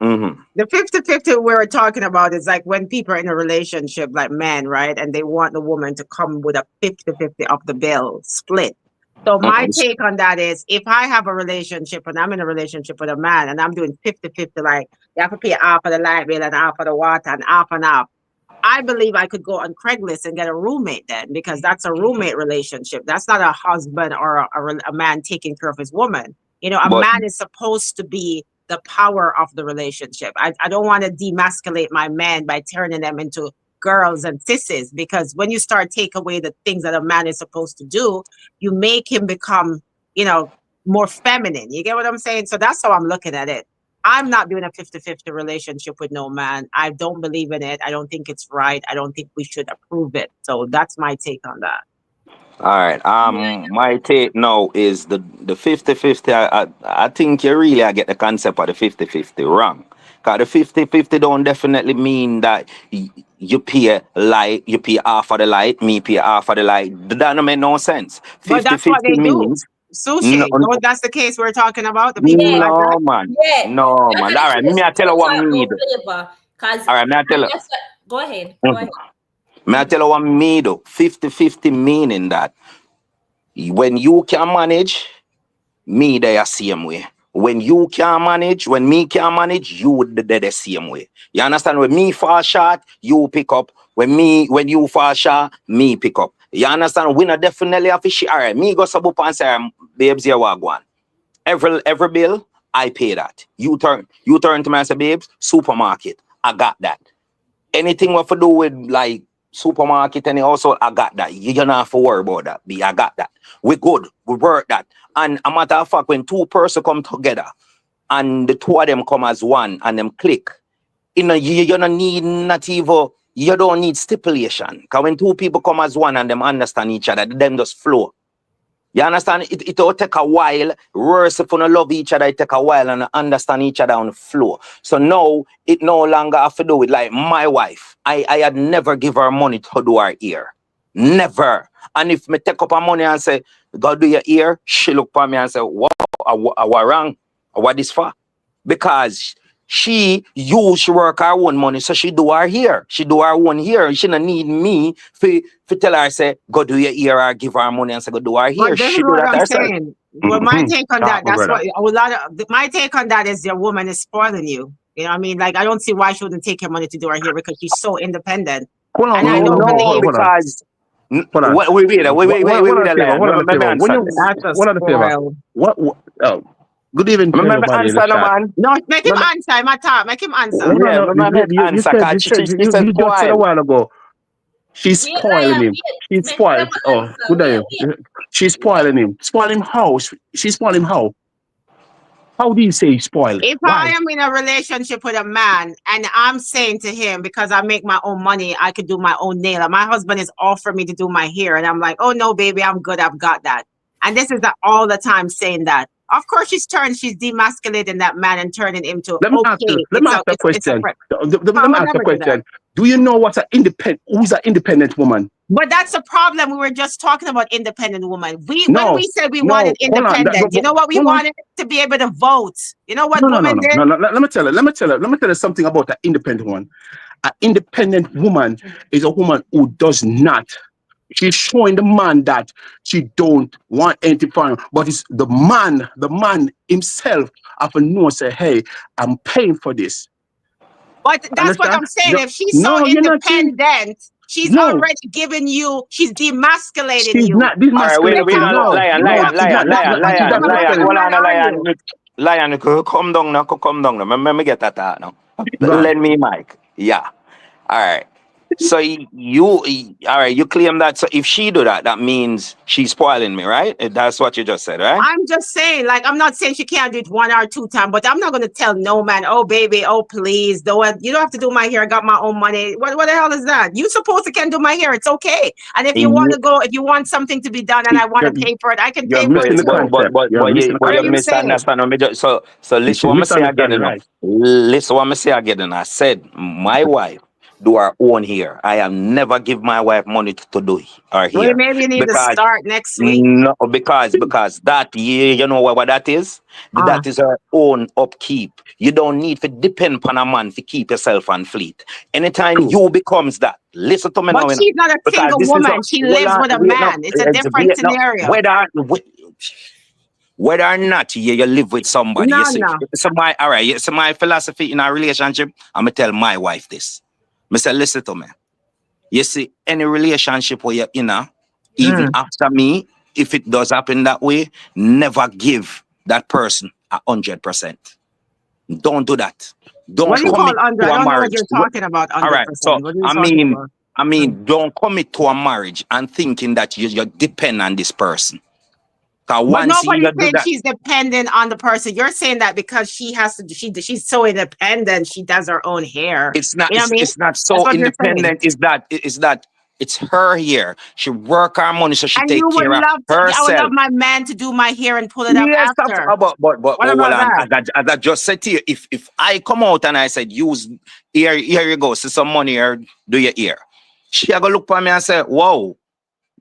mm-hmm. the 50-50 we're talking about is like when people are in a relationship, like men, right? And they want the woman to come with a 50-50 of the bill split. So my take on that is if I have a relationship and I'm in a relationship with a man and I'm doing 50-50, like you have to pay half of the light bill and half of the water and half and half. I believe I could go on Craigslist and get a roommate then because that's a roommate relationship. That's not a husband or a man taking care of his woman. You know, a But man is supposed to be the power of the relationship. I don't want to demasculate my men by turning them into girls and sissies because when you start take away the things that a man is supposed to do, you make him become, you know, more feminine. You get what I'm saying? So that's how I'm looking at it. I'm not doing a 50-50 relationship with no man. I don't believe in it. I don't think it's right. I don't think we should approve it. So that's my take on that. all right. My take now is the 50-50. I think you really I get the concept of the 50-50 wrong. Cause the 50-50 don't definitely mean that you pay light, you pay half of the light, me pay half of the light. That don't make no sense. But that's what 50-50 they do. means no, Sushi. No, that's the case we're talking about. The people Yeah, like that. no man. yeah. No That's man. the All right, me case I tell we're you what talking me about do. Flavor. Cause All right, me I tell you. that's what, go ahead. Go Mhm. ahead. Me I tell you what me do. 50-50 meaning that when you can manage, me they are same way. When you can manage, when me can manage, you would the same way. You understand? When me fall short, you pick up. When you fall short, me pick up. You understand? We not definitely have to share. All right, me go sub up and say, babes, here we go on. Every bill, I pay that. You turn to me and say, babes, supermarket, I got that. Anything what to do with like supermarket and also I got that. You don't have to worry about that. I got that. We good. We work that. And a matter of fact, when two persons come together and the two of them come as one and them click, you don't need not even you don't need stipulation. Because when two people come as one and them understand each other, them just flow. You understand? It will take a while. Worse if you don't love each other, it take a while and understand each other on the floor. So now it no longer have to do with like my wife. I had never give her money to do her ear. Never. And if me take up her money and say, go do your ear, she look for me and say, wow, I wrong. What this for? Because she work her own money, so she do her hair. She do her own hair. She don't need me for tell her say go do your hair or give her money and say go do her hair. But this is She do what that I'm herself. saying. Well, my take on Talk, that, my that's brother. what a lot of my take on that is your woman is spoiling you. You know what I mean? Like I don't see why she wouldn't take your money to do her hair because she's so independent. Hold on, And I hold don't on, hold No, on, believe hold on. because Hold on. wait, What are the favor? What are the let me favor? When answer you this. ask, that's a what are the favor? spoil. What oh, good evening to Let me everybody in the answer no chat. man. No, make him Let me, answer. My talk. Make him answer. No, yeah, no, let me you answer said because she said you just said a spoil. while ago. She's Wait, spoiling Lion, him. wait. She's Make them spoiled. Oh, answer. good Wait, day. She's spoiling him. Spoil him how? She spoil him how? How do you say spoil? If I Why? am in a relationship with a man and I'm saying to him, because I make my own money, I could do my own nail. And my husband is offering me to do my hair. And I'm like, oh no, baby, I'm good. I've got that. And this is all the time saying that. Of course, she's demasculating that man and turning him to, Let me ask you. okay, Let me ask the question. Let I me would ask the never do that. question. Do you know what's who's an independent woman? But that's the problem. We were just talking about independent woman. When No, we said we no. wanted Hold on. independent, you know what we Hold on. wanted? To be able to vote. You know what No, no, no, women no, did? no, no. Let me tell you. Let me tell you something about an independent one. An independent woman is a woman who does not. She's showing the man that she don't want anything from him, but it's the man himself have to know say, hey, I'm paying for this. But that's what Understand? I'm saying. No, If she's so no, you're not saying. independent, She's No. already given you. She's demasculating She's you. not All right, wait, Because demasculating. No, lion, no, what? she's not What kind of demasculating. Hold man on, are you? lion, come down now, come down now. Let me get that out now. Go on. Lend me mic. Yeah. All right. So all right, you claim that. So if she do that, that means she's spoiling me, right? That's what you just said, right? I'm just saying, like, I'm not saying she can't do it 1 or 2 times, but I'm not going to tell no man, oh, baby, oh, please, you don't have to do my hair. I got my own money. What the hell is that? You supposed to can do my hair. It's okay. And if you want to go, if you want something to be done and I want to pay for it, I can You're pay for it missing the too. concept. You're missing the What are you you concept. saying? misunderstand me. So listen She's what I say again. misunderstanding, right? Listen what I say again. I said my wife do her own hair. I have never give my wife money to do her Well, hair maybe you need to because start next week. no, because that you know what that is? That is her own upkeep. You don't need to depend upon a man to keep yourself on fleet. Anytime Cool. you becomes that, listen to me But now. she's not a Because single this is woman. She lives with a man. It's a different scenario. Whether or not you live with somebody, No, you see, no. so my philosophy in a relationship, I'm gonna tell my wife this. I say, listen to me. You see, any relationship where you're in, even after me, if it does happen that way, never give that person 100%. Don't do that. Don't What do you call commit under? to I a don't know what marriage. you're talking about. 100%. All right. So What are you talking about? don't commit to a marriage and thinking that you depend on this person. Cause But once you nobody's do saying that, she's dependent on the person. You're saying that because she has to. She's so independent. She does her own hair. it's not. You know what I mean? It's not That's so what you're saying. independent. Is that it's her hair. She work her money, so she And take you would care of love to. I would herself. love my man to do my hair and pull it up Yes, after. but What hold about on. that? As I just said to you, if I come out and I said, use here you go, see some money here, do your ear. She gonna look for me and say, whoa,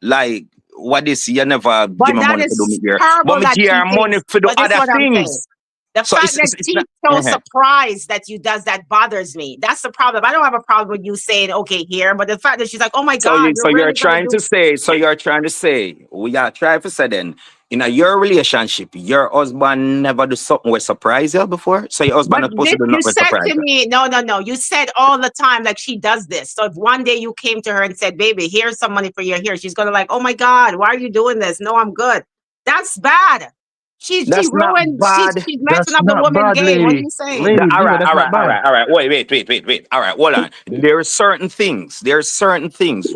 like what this? You never But give me that money to do me is ear, terrible but me that give she her money thinks. for the But this is other what I'm saying. things. The So fact that it's she's not. so surprised that you does that bothers me. That's the problem. I don't have a problem with you saying okay here, but the fact that she's like, oh my God, So you're you're really gonna trying do. to say. So you're trying to say. We are trying to say then. In your relationship, your husband never do something will surprise you before. So your husband But not supposed this, to do you nothing will said surprise to you. me, no. You said all the time like she does this. So if one day you came to her and said, baby, here's some money for your hair, she's gonna like, oh my God, why are you doing this? No, I'm good. That's bad. She That's not ruined. bad. She's messing That's up the not woman bad, game. What are lady. you saying? Lady, All Diva, right, that's not bad. all right. Wait. All right, hold on. There are certain things.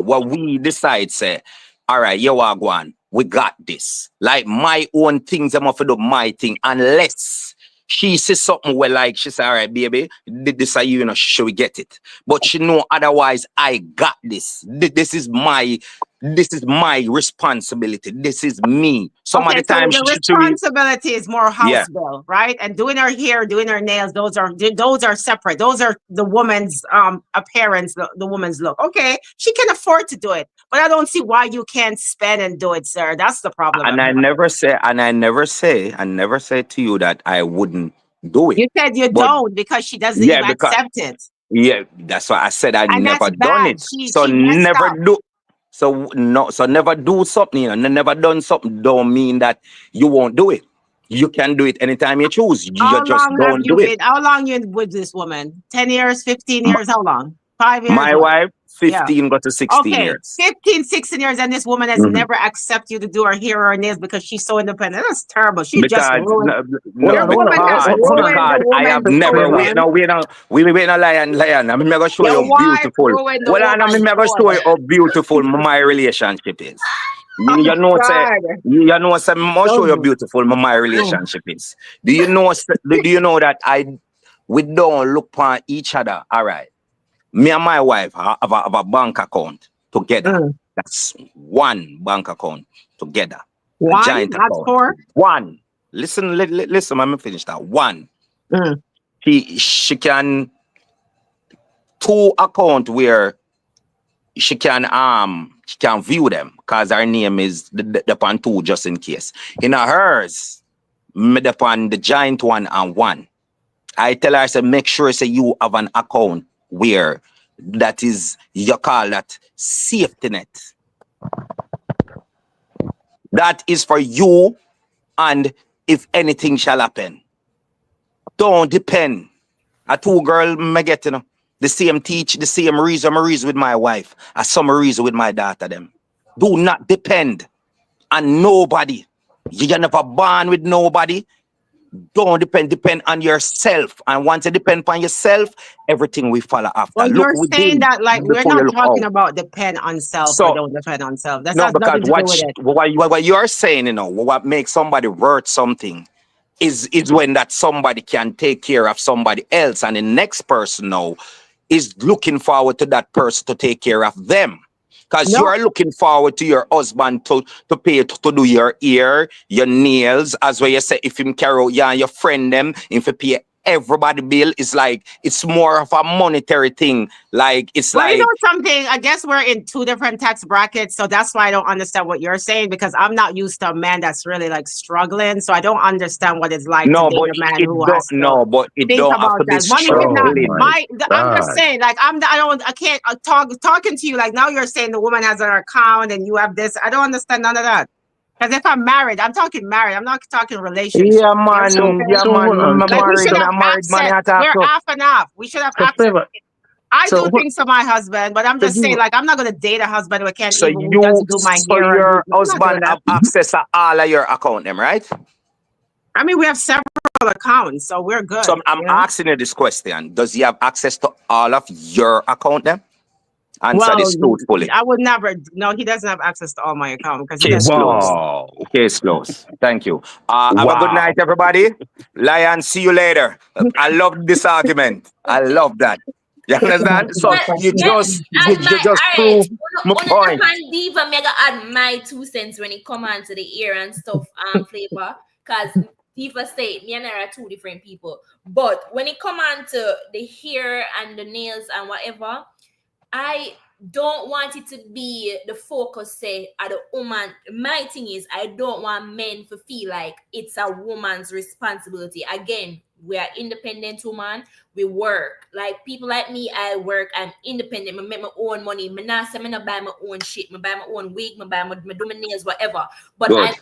What we decide say, all right, you are going. We got this. Like my own things, I'm off do my thing. Unless she says something where like she say, all right, baby, this are you know, should we get it? But she know otherwise I got this. This is my responsibility. This is me. Some of Okay, the so time the she responsibility is more yeah. house bill, right? And doing her hair, doing her nails, those are separate. Those are the woman's appearance, the woman's look. Okay, she can afford to do it, but I don't see why you can't spend and do it, sir. That's the problem. And I never say to you that I wouldn't do it. You said you But don't because she doesn't yeah, even because accept it, that's why I said I and that's never done bad. it. She So messed never up. do. So no, so never do something. Never done something. Don't mean that you won't do it. You can do it anytime you choose. You How just long have don't you do it. been? How long you with this woman? 10 years, 15 years? How long? 5 years? My What? wife, Yeah. 15 got to 16 Okay, years. 15, 16 years, and this woman has Mhm. never accepted you to do her hair or nails because she's so independent. That's terrible. She just Because ruined. Hold This on, woman has hold on. ruined the because I have woman's never Favor. wait fortune. now we wait a lion. I'm never show Your you how wife beautiful. ruined the Well, I'm woman's never show you fortune. how beautiful my relationship is. Oh You know say God! you know say I'm show you how beautiful my relationship is. Do you know that we don't look upon each other? All right. Me and my wife have a bank account together. Mm. That's one bank account together. A One, giant not account. four. One. Listen, listen, let me finish that. One. Mm. She can two account where she can view them because her name is the upon two just in case. In hers, me upon the giant one and one. I tell her, I say, make sure say you have an account where that is you call that safety net. That is for you, and if anything shall happen, don't depend. A two girl me get, you know. The same reason I reason with my wife, as some reason with my daughter them. Do not depend on nobody. You're never born with nobody. Don't depend on yourself. And once you depend on yourself, everything will follow after. Well, Look you're saying within that like we're before you not look talking out. about depend on self or So don't depend on self. That no, has because nothing to do with it. what you're saying, what makes somebody worth something is when that somebody can take care of somebody else, and the next person now is looking forward to that person to take care of them. Because you No, are looking forward to your husband to pay to do your ear, your nails, as well you say if him carry out you and your friend them, if you pay everybody bill, it's like it's more of a monetary thing. Like it's well, you know like something? I guess we're in two different tax brackets, so that's why I don't understand what you're saying because I'm not used to a man that's really like struggling. So I don't understand what it's like to no, date but a man it who don't has to no, but it think don't have about to be that. Money should Oh not. struggling. my I'm just God. saying, like I can't talking to you like now. You're saying the woman has an account and you have this. I don't understand none of that. Because if I'm married, I'm talking married. I'm not talking relationship. Yeah, You understand what So I'm man. Yeah, saying? so hold man. on. Like we should have Married man. access. I talk We're to. half and half. We should have So access. Flavor. I So do things for my husband, but I'm so just saying, like, I'm not gonna date a husband who can't So even who doesn't do my hair. Or your I'm not doing husband that. have access to all of your account them, right? I mean, we have several accounts, so we're good. So I'm asking you this question. Does he have access to all of your account them? Answer Well, this truthfully. I would never. No, he doesn't have access to all my accounts because he Case doesn't. closed. wow. Case closed. Thank you. Have a good Wow. night, everybody. Lion, see you later. I love this argument. I love that. You understand? So But you let me just add my just all right. prove my On point. Diva, me gonna add my 2 cents when it come on to the ear and stuff Flavor. Cause Diva said me and her are two different people. But when it come on to the hair and the nails and whatever, I don't want it to be the focus say at the woman. My thing is I don't want men to feel like it's a woman's responsibility. Again, we are independent woman. We work. Like people like me, I work. I'm independent. I make my own money. I not say I not buy my own shit. I buy my own wig. I do my nails, whatever. But Good.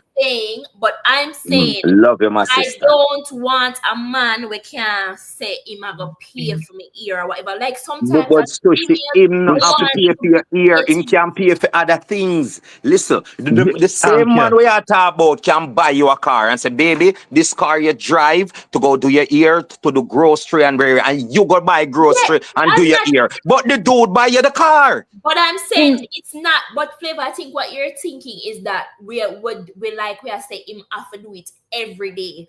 I'm saying Love you, my I sister. don't want a man we can say him a go pay for me ear or whatever. Like sometimes But as Sushi, female him not have to want pay for your ear, him it can pay for other things. Listen, the same man Okay. we are talking about can buy you a car and say, baby, this car you drive to go do your ear, to the grocery and you go buy grocery and do I'm your not- ear. But the dude buy you the car. But I'm saying it's not. But Flavor, I think what you're thinking is that we are saying him have to do it every day.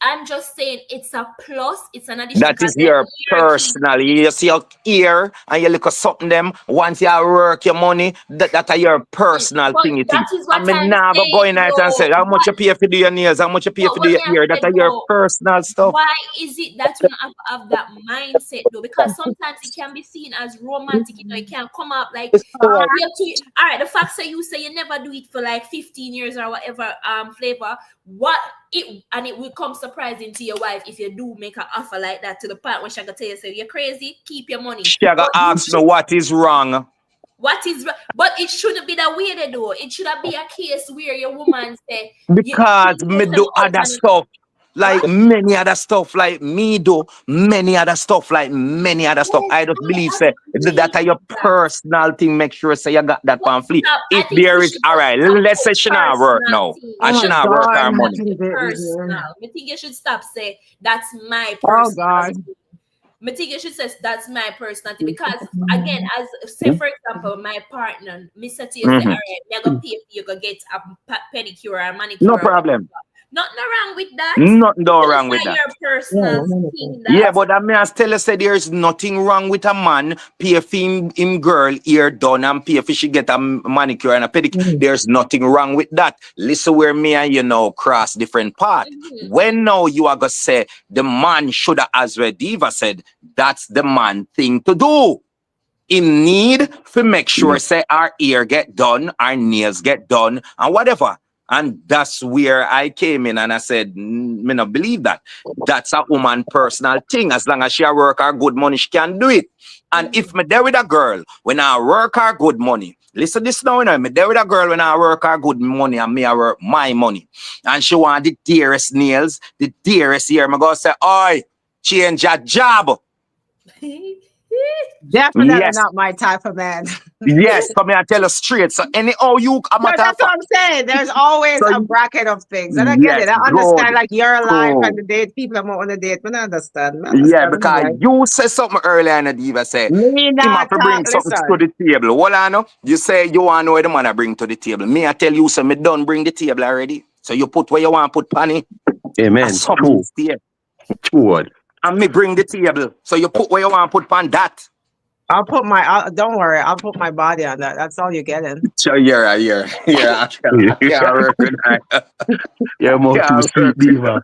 I'm just saying it's a plus. It's an addition. That is your personal. You see your ear and you look at something them. Once you work your money, that are your personal But thing. You think. that is what I mean, I'm now go saying, in out and say how much you pay for do your nails, how much you pay But for do what your me ear. I That said are your though, personal stuff. why is it that you don't have that mindset though? Because sometimes it can be seen as romantic, it can come up like all right, the fact that you say you never do it for like 15 years or whatever Flavor, it will come surprising to your wife if you do make an offer like that to the point when she gonna tell you, say you're crazy, keep your money. She gonna ask me what is wrong. What is but it shouldn't be that way though. It should be a case where your woman say Because me do other stuff. Like What? many other stuff, like me do many other stuff, like many other stuff. I just believe say that are your personal thing. Make sure say you got that pamphlet. If there is, all right, let's say she not work now. And she not work her money. Personal. I think you should stop say that's my Oh personal. God. I think you should say that's my personality because again, as say for example, my partner, me say to you, say, all right, me go pay for you go get a pedicure or manicure. No problem. Nothing wrong with that. Nothing wrong with that. Your personal thing. Yeah, but I mean, I tell you, say there's nothing wrong with a man pay for him girl ear done and pay for she get a manicure and a pedicure. There's nothing wrong with that. Listen where me and you cross different path. When now you are gonna say the man should have, as well Diva said, that's the man thing to do. In need to make sure say our ear get done, our nails get done, and whatever. And that's where I came in and I said, me not believe that. That's a woman personal thing. As long as she work her good money, she can do it. And if me there with a girl, when I work her good money, listen this now, me there with a girl when I work her good money and me I work my money. And she want the dearest nails, the dearest ear, me go say, oi, change your job. Definitely Yes, not my type of man. yes. Come here and tell us straight. So anyhow, you a But matter of that's what fact. I'm saying. There's always So a bracket of things. And I get yes, it. I understand good, like you're alive and cool. the date people are on the date. But I understand. I Yeah, understand. because Anyway. you said something earlier and the diva say Me him have not to talk. bring something to Listen. the table. What I know? You say you want to know what the man I bring to the table. Me, I tell you, so me done bring the table already. So you put where you want to put panny and Amen. something True. stay. True word. And me bring the table. So you put where you want to put pan that. I'll put my don't worry, I'll put my body on that. That's all you're getting. So yeah. I can't work with that. Your mouth too Can't sweet, work with diva.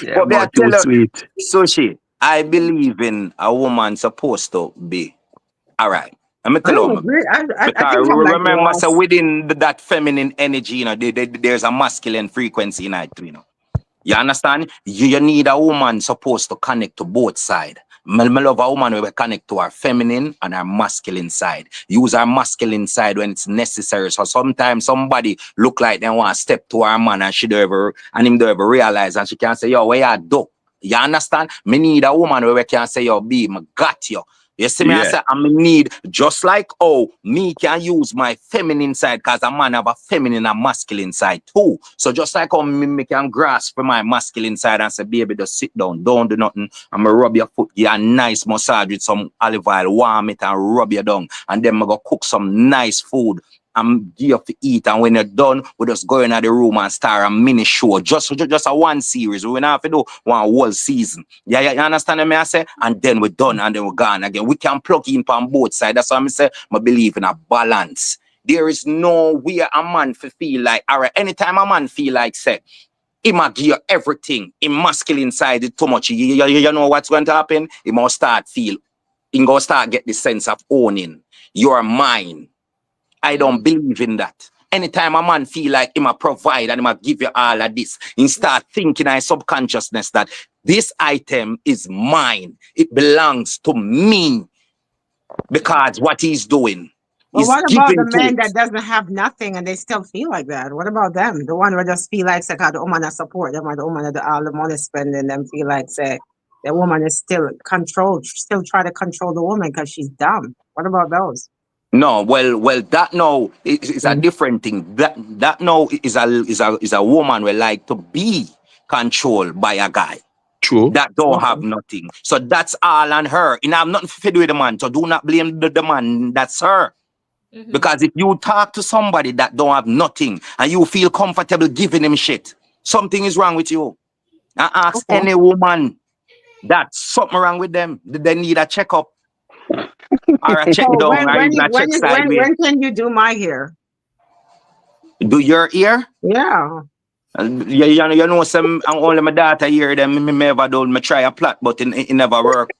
Your But me, I mouth too tell you, sweet. Sushi, I believe in a woman supposed to be. All right. Let me I tell you, agree. I because think I'm like remember, so lost. within that feminine energy, there's a masculine frequency in it, You understand? You need a woman supposed to connect to both sides. Me love a woman who will connect to her feminine and her masculine side. Use her masculine side when it's necessary. So sometimes somebody look like they want to step to her man and him don't ever realize and she can say, yo, where you do? You understand? Me need a woman where we can say, yo, B, me got you. You see me, I Yeah. say, I need, just like, oh, me can use my feminine side because a man have a feminine and masculine side too. So just like how me can grasp for my masculine side and say, baby, just sit down, don't do nothing. I'm going to rub your foot, give you a nice massage with some olive oil, warm it and rub you down. And then I'm going to cook some nice food and give you to eat. And when you're done, we just go into the room and start a mini show. Just a one series. We don't have to do one whole season. Yeah, you understand me? I say? And then we're done and then we're gone again. We can plug in from both sides. That's why I say I believe in a balance. There is no way a man feel like, all right, anytime a man feel like, say, he might give you everything. In masculine side, it's too much. You know what's going to happen? He must start feel, he going to start get the sense of owning. You're mine. I don't believe in that. Anytime a man feel like he might provide and he might give you all of this, he start thinking in his subconsciousness that this item is mine. It belongs to me because what he's doing Well, is what about the giving to men it. that doesn't have nothing and they still feel like that? What about them? The one who just feel like say, "God, the woman that support them or the woman that all the money spending them feel like say the woman is still controlled, still try to control the woman because she's dumb. What about those? No, well, that now is a different thing. That now is a woman will like to be controlled by a guy True. that don't have Okay. nothing. So that's all on her. And I have nothing to do with the man. So do not blame the man. That's her. Because if you talk to somebody that don't have nothing and you feel comfortable giving him shit, something is wrong with you. I ask Okay. any woman that something wrong with them. They need a checkup or a check So down or even a check sideways. when can you do my hair? Do your ear? Yeah. You know, some only my daughter hear them. Me ever do. Me try a plot, but it never work.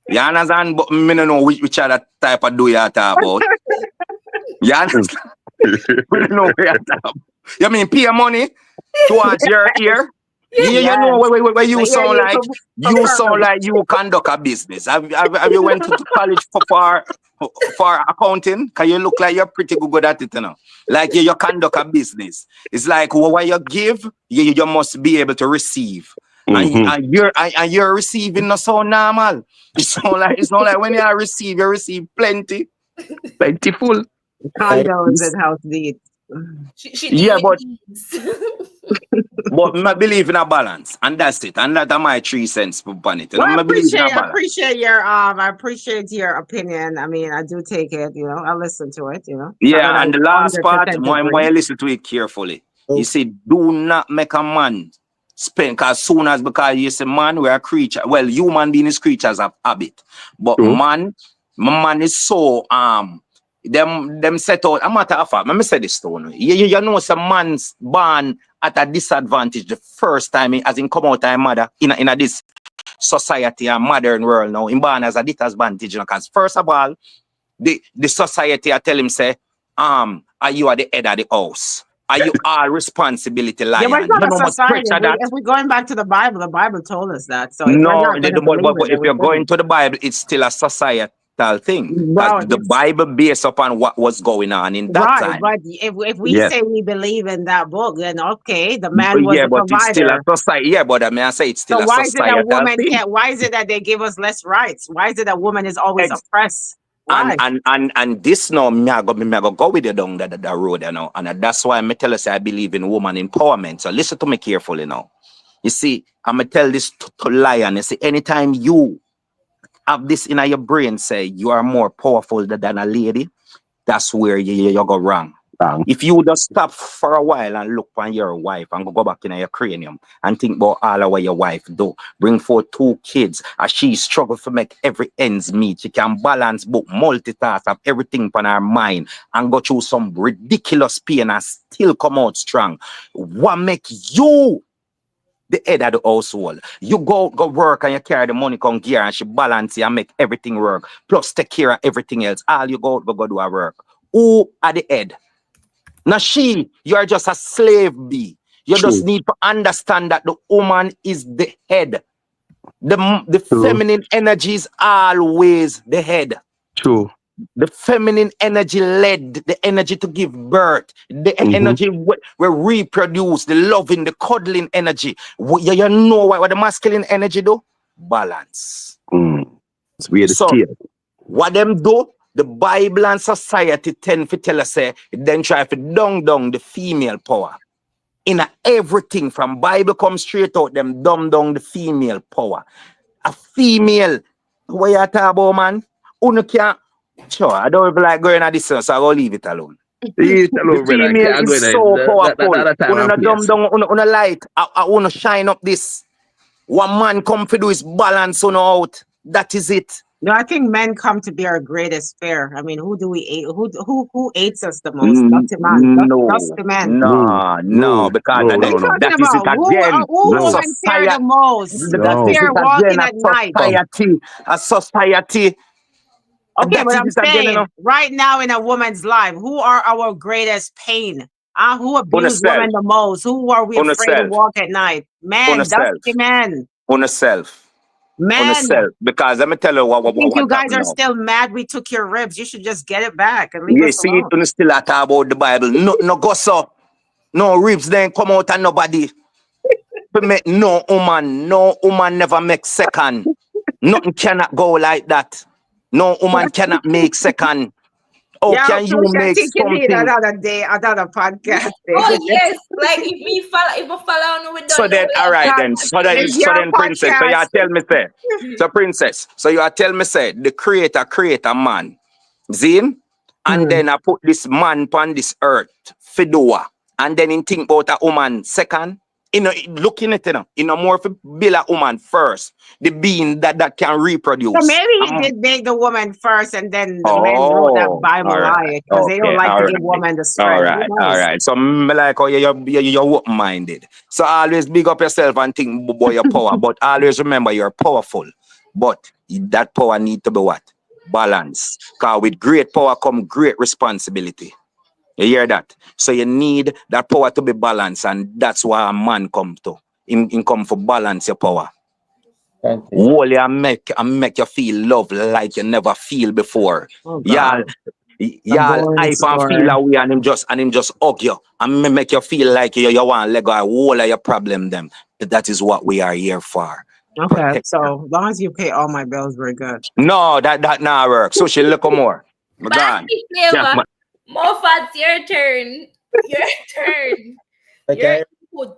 You understand? But me don't know which other type of do you talk about. You understand? We don't know what you talk about. You mean pay money towards your ear? You know where you But yeah, sound like you prefer sound like you conduct a business. Have you went to college for accounting? Cause you look like you're pretty good at it, you know. Like you conduct a business. It's like what you give, you must be able to receive. And you're receiving not so normal. It's not like when you receive plenty. Plentiful. condos and house deeds. She Yeah, dealing but these. But I believe in a balance, and that's it. And that's my 3 cents upon it. And Well, I believe in a I balance. appreciate your opinion. I mean, I do take it, I listen to it, Not that Yeah, I and the last part, 100% more agree. listen to it carefully. You see, do not make a man spend, because you say man, we're a creature. Well, human being is creatures of habit. But True. man is so them set out a matter of fact. Let me say this to you. You know some man's born at a disadvantage the first time as in come out of mother in this society and modern world now. In born as a disadvantage, because first of all, the society I tell him say, are you at the head of the house? Are you all responsibility Yeah, lion? but it's You not a know much society. pressure that? If we're going back to the Bible told us that. So if we're No, not going to believe but it, then if we you're going shouldn't. to the Bible, it's still a society. pivotal thing. 'Cause Well, the it's Bible based upon what was going on in that right, time. but if we Yeah. say we believe in that book, then okay, the man was Yeah, a but it's still a provider. society. Yeah, but I mean, I say it's still So a why is it that societal woman thing. can't? Why is it that they give us less rights? Why is it that woman is always Ex- oppressed? And Why? and this now, me I go with you down that road, you know. And that's why I tell us I believe in woman empowerment. So listen to me carefully now. You see, I'm gonna tell this to Lion. You see, anytime you have this in your brain, say you are more powerful than a lady, that's where you go wrong. Bang. If you just stop for a while and look on your wife and go back in your cranium and think about all of what your wife do, bring forth 2 kids, as she struggle to make every ends meet, she can balance both multitask, have everything on her mind and go through some ridiculous pain and still come out strong. What make you the head of the household? You go work and you carry the money come gear and she balance it and make everything work, plus take care of everything else. All you go do her work. Who are the head? Now you are just a slave bee. You just True. need to understand that the woman is the head. The True. feminine energy is always the head. True. The feminine energy led the energy to give birth, the energy where reproduce, the loving, the cuddling energy. You know what the masculine energy do? Balance. It's weird to So steer. what them do? The Bible and society tend to tell us, say, then try to down the female power. In everything from Bible comes straight out, them dumb down the female power. A female, what you talk about, man? Uno can't. Sure, I don't even like going at this, so I'll leave it alone. Leave it The alone, brother. female Can't go is in so that powerful. other time Uno and not dumb place. down, uno light. I wanna shine up this. What man come to do is balance uno out. That is it. No, I think men come to be our greatest fear. I mean, who do we hate? Who hates us the most? That's the man. That's the man. No, because What are you talking that is it about? again. Who A woman fear the most? That is Fear it walking again. at night. A society. Okay, That but is I'm it again, you saying know. right now in a woman's life, who are our greatest pain? Who abuse self. women the most? Who are we On afraid to self. walk at night? On Men, self. dusty men. On self. On Men. self. Because let me tell you I think you what guys happened are now. still mad we took your ribs. You should just get it back and leave Yeah, us see, alone. you still talk about the Bible. No go so. No ribs then come out and nobody. No woman never make second. Nothing cannot go like that. No woman cannot make second. Oh, Yeah, can you Coach, I make think you need something? another day, another podcast. Oh yes, like if we follow on, we don't So know then, we all have right that then. It's So your then, princess. So you podcast. tell me say. So princess. So you tell me say the creator man. Zine, and then I put this man upon this earth, Fedora, and then in think about a woman second. You know, looking at it, you know, more for build a woman first, the being that can reproduce. So maybe he did make the woman first, and then the men wrote that Oh, Bible all right. lie because they don't Okay, like all to right. give woman the All strength. right, Who all knows? right. So me like how you're open-minded. So always big up yourself and think about your power, but always remember you're powerful. But that power need to be what? Balance. Because with great power come great responsibility. You hear that? So you need that power to be balanced, and that's why a man come to. In come for balance your power. Wholly and make you feel love like you never feel before. Oh, Y'all, God. y'all hype and feel away and him just hug you and make you feel like you want to let go of all of your problem them. That is what we are here for. Okay, Protect so them. as long as you pay all my bills, we're good. No, that not work. So she look more. My Back God. flavor. Moffat, your turn. Your turn. Your input.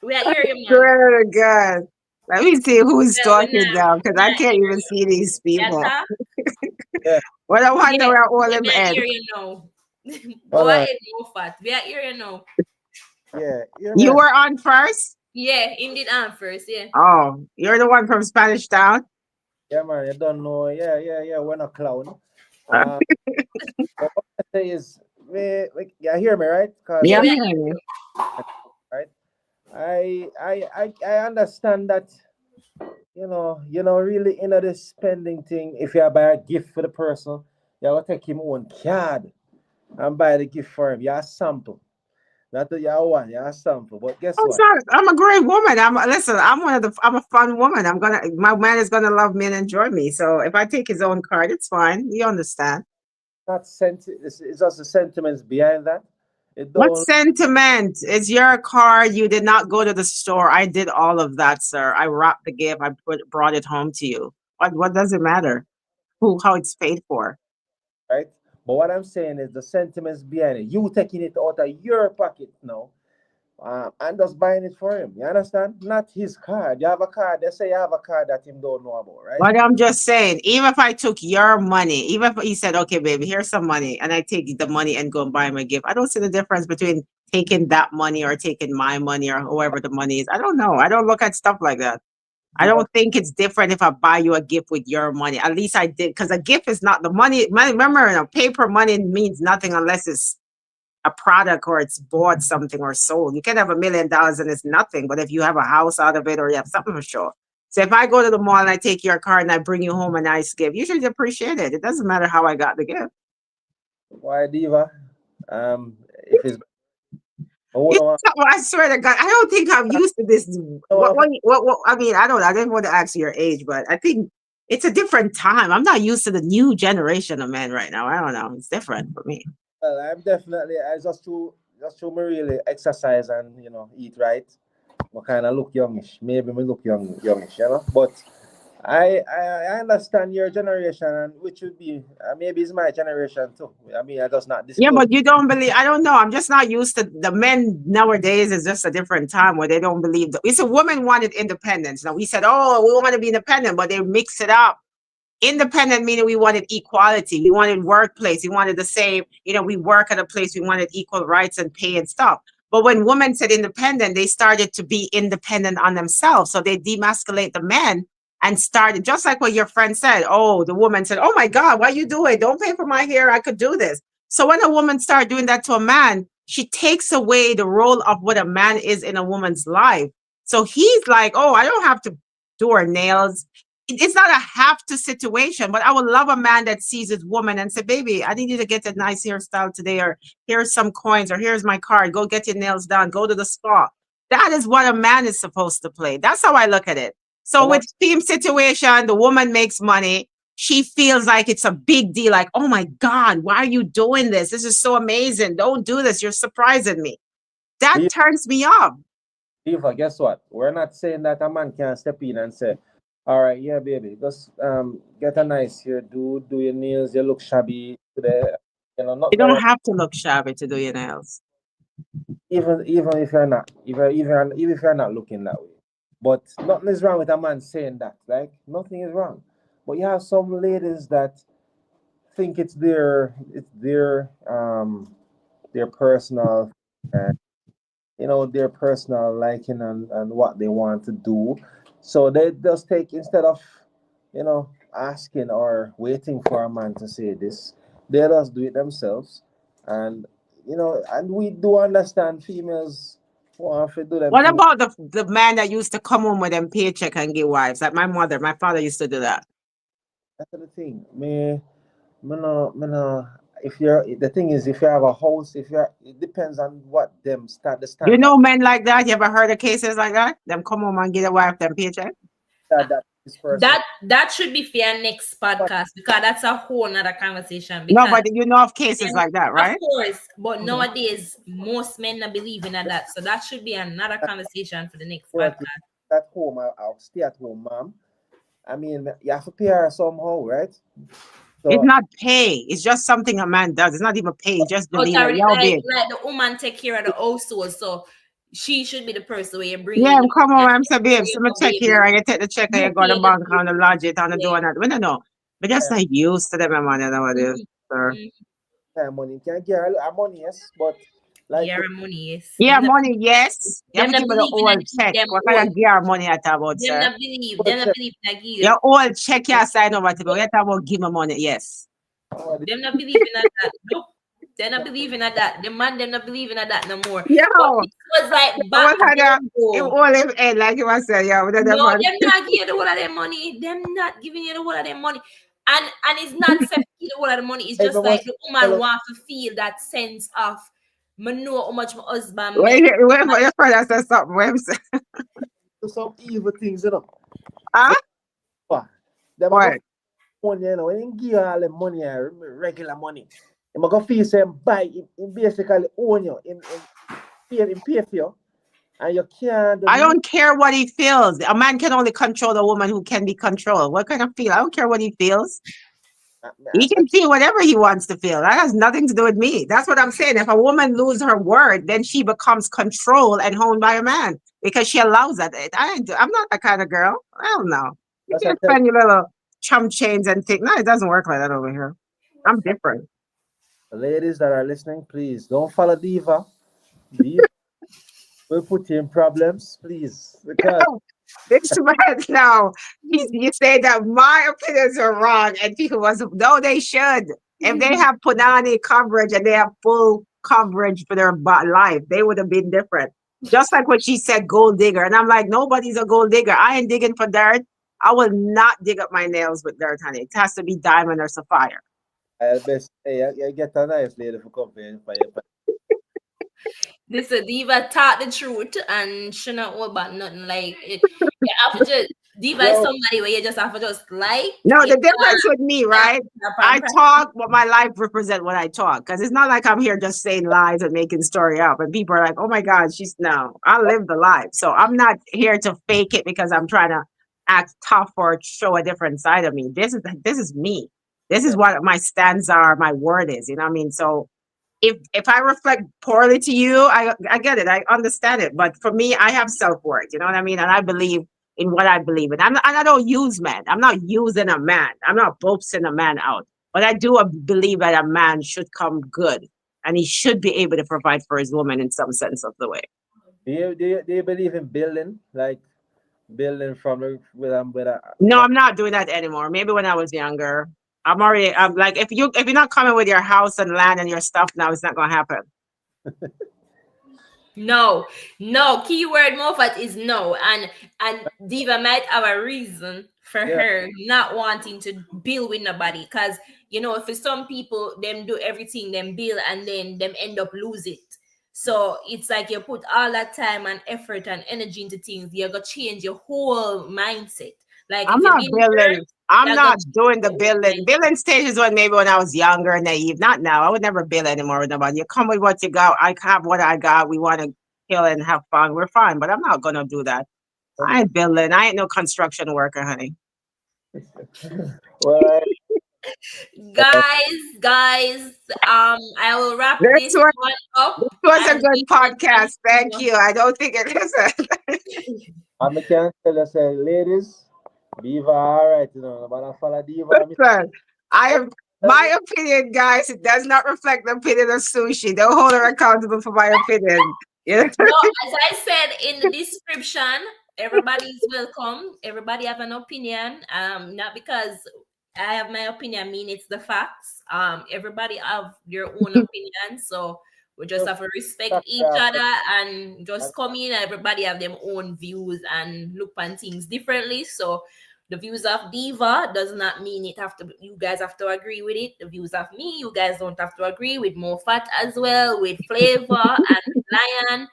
We are hearing you, man. Good, good. Let me see who's Well, talking now because I can't even see these people. Yeah. Well, I wonder where all them We are end. hearing now. Go ahead, Moffat. We are hearing now. Yeah. You were on first? Yeah, indeed, I'm first. Yeah. Oh, you're the one from Spanish Town? Yeah, man, you don't know. Yeah. We're not clown. What I say is, you hear me, right? Yeah, I'm hearing you. Right. I understand that. You know, really, this spending thing. If you buy a gift for the person, you gotta take him own card and buy the gift for him. You sample. Not that you're one, you're a sample. But guess I'm what? sorry. I'm a great woman. Listen. I'm a fun woman. My man is gonna love me and enjoy me. So if I take his own card, it's fine. You understand? Not it's just the sentiments behind that. It What don't sentiment? It's your card. You did not go to the store. I did all of that, sir. I wrapped the gift. Brought it home to you. What does it matter? How it's paid for? right. But what I'm saying is the sentiments behind it. You taking it out of your pocket now, and just buying it for him. You understand? Not his card. You have a card. They say you have a card that him don't know about, right? But I'm just saying, even if I took your money, even if he said, okay, baby, here's some money, and I take the money and go and buy him a gift, I don't see the difference between taking that money or taking my money or whoever the money is. I don't know. I don't look at stuff like that. I don't think it's different if I buy you a gift with your money. At least I did, because a gift is not the money. Remember, paper money means nothing unless it's a product or it's bought something or sold. You can have $1 million and it's nothing, but if you have a house out of it or you have something for sure. So if I go to the mall and I take your card and I bring you home a nice gift, you should appreciate it. It doesn't matter how I got the gift. Why, Diva? If it's hold on. I swear to God, I don't think I'm used to this. What, I mean, I don't know. I didn't want to ask your age, but I think it's a different time. I'm not used to the new generation of men right now. I don't know. It's different for me. Well, I just to me really exercise and eat right. I kind of look youngish. Maybe me look youngish, But I understand your generation, and which would be maybe it's my generation too. I mean, I just not Yeah, disclose. but you don't believe. I don't know. I'm just not used to the men nowadays. Is just a different time where they don't believe. It's a woman wanted independence. Now we said, oh, we want to be independent, but they mix it up. Independent meaning we wanted equality. We wanted workplace. We wanted the same. We work at a place. We wanted equal rights and pay and stuff. But when women said independent, they started to be independent on themselves. So they demasculate the men and started just like what your friend said. Oh, the woman said, oh my God, what you doing? Don't pay for my hair. I could do this. So when a woman started doing that to a man, she takes away the role of what a man is in a woman's life. So he's like, oh, I don't have to do her nails. It's not a have to situation, but I would love a man that sees his woman and say, baby, I need you to get a nice hairstyle today, or here's some coins, or here's my card. Go get your nails done. Go to the spa. That is what a man is supposed to play. That's how I look at it. So with team situation, the woman makes money. She feels like it's a big deal. Like, oh my God, why are you doing this? This is so amazing. Don't do this. You're surprising me. That turns me off. Eva, guess what? We're not saying that a man can step in and say, all right, yeah, baby, just get a nice hair, do your nails, you look shabby today. Not you don't have to look shabby to do your nails. Even if you're not, even if you're not looking that way. But nothing is wrong with a man saying that. Like nothing is wrong. But you have some ladies that think it's their personal their personal liking and what they want to do. So they just take, instead of asking or waiting for a man to say this, they just do it themselves. And and we do understand females want to do that. What about the man that used to come home with them paycheck and get wives? Like my father used to do that. That's the thing. If the thing is, if you have a house, it depends on what them start the standard. You know men like that? You ever heard of cases like that? Them come home and get a wife, them paycheck? That should be for your next podcast, because that's a whole nother conversation. No, but you know of cases like that, right? Of course, but nowadays most men are believing in that, so that should be another conversation for the next podcast. At home, I'll stay at home, mom. I mean, you have to pay her somehow, right? So, it's not pay. It's just something a man does. It's not even pay. Just the like the woman take care of the household, so she should be the person where you bring. Yeah, come on, I'm saying, babe, so check here. I take the check and you go to the bank and the lodge it on the door. We don't know. But just not used to them money nowadays, sir. Money can get a money, yes, but like money, yes. Yeah, money, yes. You have to give me the old check. What kind of gear money at about, sir? Them not believe that give your old check you sign over to go. You talk about give me money, yes. Them not believing in that. Nope. They're not believing in that. The man, they're not believing in that no more. Yeah. It was like back then. Like you was saying, yeah. No, they're not giving you the whole of their money. Them not giving you the whole of their money. And it's not the whole of the money. It's just like the woman wants to feel that sense of I know how much my husband Wait, make. wait, your friend said something. Wait, Do some evil things, you know. huh? Ah, them a go What? money, you know. When you give you all the money, regular money, him a go feel say him buy, him basically own you, him pay for you, and you can't do I nothing. don't care what he feels. A man can only control a woman who can be controlled. What kind of feel? I don't care what he feels. He can feel whatever he wants to feel. That has nothing to do with me. That's what I'm saying. If a woman loses her word, then she becomes controlled and owned by a man because she allows that. I'm not that kind of girl. I don't know. You That's I can't tell spend your little chum chains and think. No, it doesn't work like that over here. I'm different. the ladies that are listening, please don't follow Diva. Diva will put you in problems, please, because This man now, you say that my opinions are wrong and people was no, they should. If they have Punani coverage and they have full coverage for their life, they would have been different. Just like what she said, gold digger. And I'm like, nobody's a gold digger. I ain't digging for dirt. I will not dig up my nails with dirt, honey. It has to be diamond or sapphire. I best hey, you get a nice lady for company for you. This a Diva taught the truth and she not know about nothing. Like it, you have to just Diva is Yo, somebody where you just have to just like No, you the can't difference with me, right? I talk what my life represent when I talk. Because it's not like I'm here just saying lies and making story up. And people are like, oh my God, she's no. I live the life. So I'm not here to fake it because I'm trying to act tough or show a different side of me. This is me. This is what my stands are, my word is. You know what I mean? So if I reflect poorly to you, I get it. I understand it. But for me, I have self-worth. You know what I mean? And I believe in what I believe in. And I don't use men. I'm not using a man. I'm not boasting a man out. But I do believe that a man should come good and he should be able to provide for his woman in some sense of the way. do you believe in building? Like building from the with a No, I'm not doing that anymore. Maybe when I was younger. I'm like if you're not coming with your house and land and your stuff now, it's not gonna happen. no, keyword Moffat is no. And Diva might have a reason for yeah. her not wanting to build with nobody. Because for some people, them do everything, them build and then them end up lose it. So it's like you put all that time and effort and energy into things, you're gonna change your whole mindset. Like I'm if you've not been hurt, building. I'm you're gonna not change doing the your whole building. mindset. Building stages when maybe when I was younger and naive. Not now. I would never build anymore with nobody. You come with what you got. I have what I got. We want to kill and have fun. We're fine. But I'm not gonna do that. I ain't building. I ain't no construction worker, honey. Well, Guys, I will wrap This this was one up this was a and good we will podcast. Thank continue. you. I don't think it is. I can tell you, say, ladies, Diva, all right, but I follow Diva. Listen, I am. My opinion, guys, it does not reflect the opinion of Sushi. Don't hold her accountable for my opinion. Yeah. No, as I said in the description, everybody is welcome. Everybody have an opinion. Not because I have my opinion mean it's the facts. Everybody have their own opinion. So we just have to respect each other and just come in. Everybody have their own views and look on things differently. So the views of Diva does not mean you guys have to agree with it. The views of me, you guys don't have to agree with Mofat as well, with Flavor and Lion.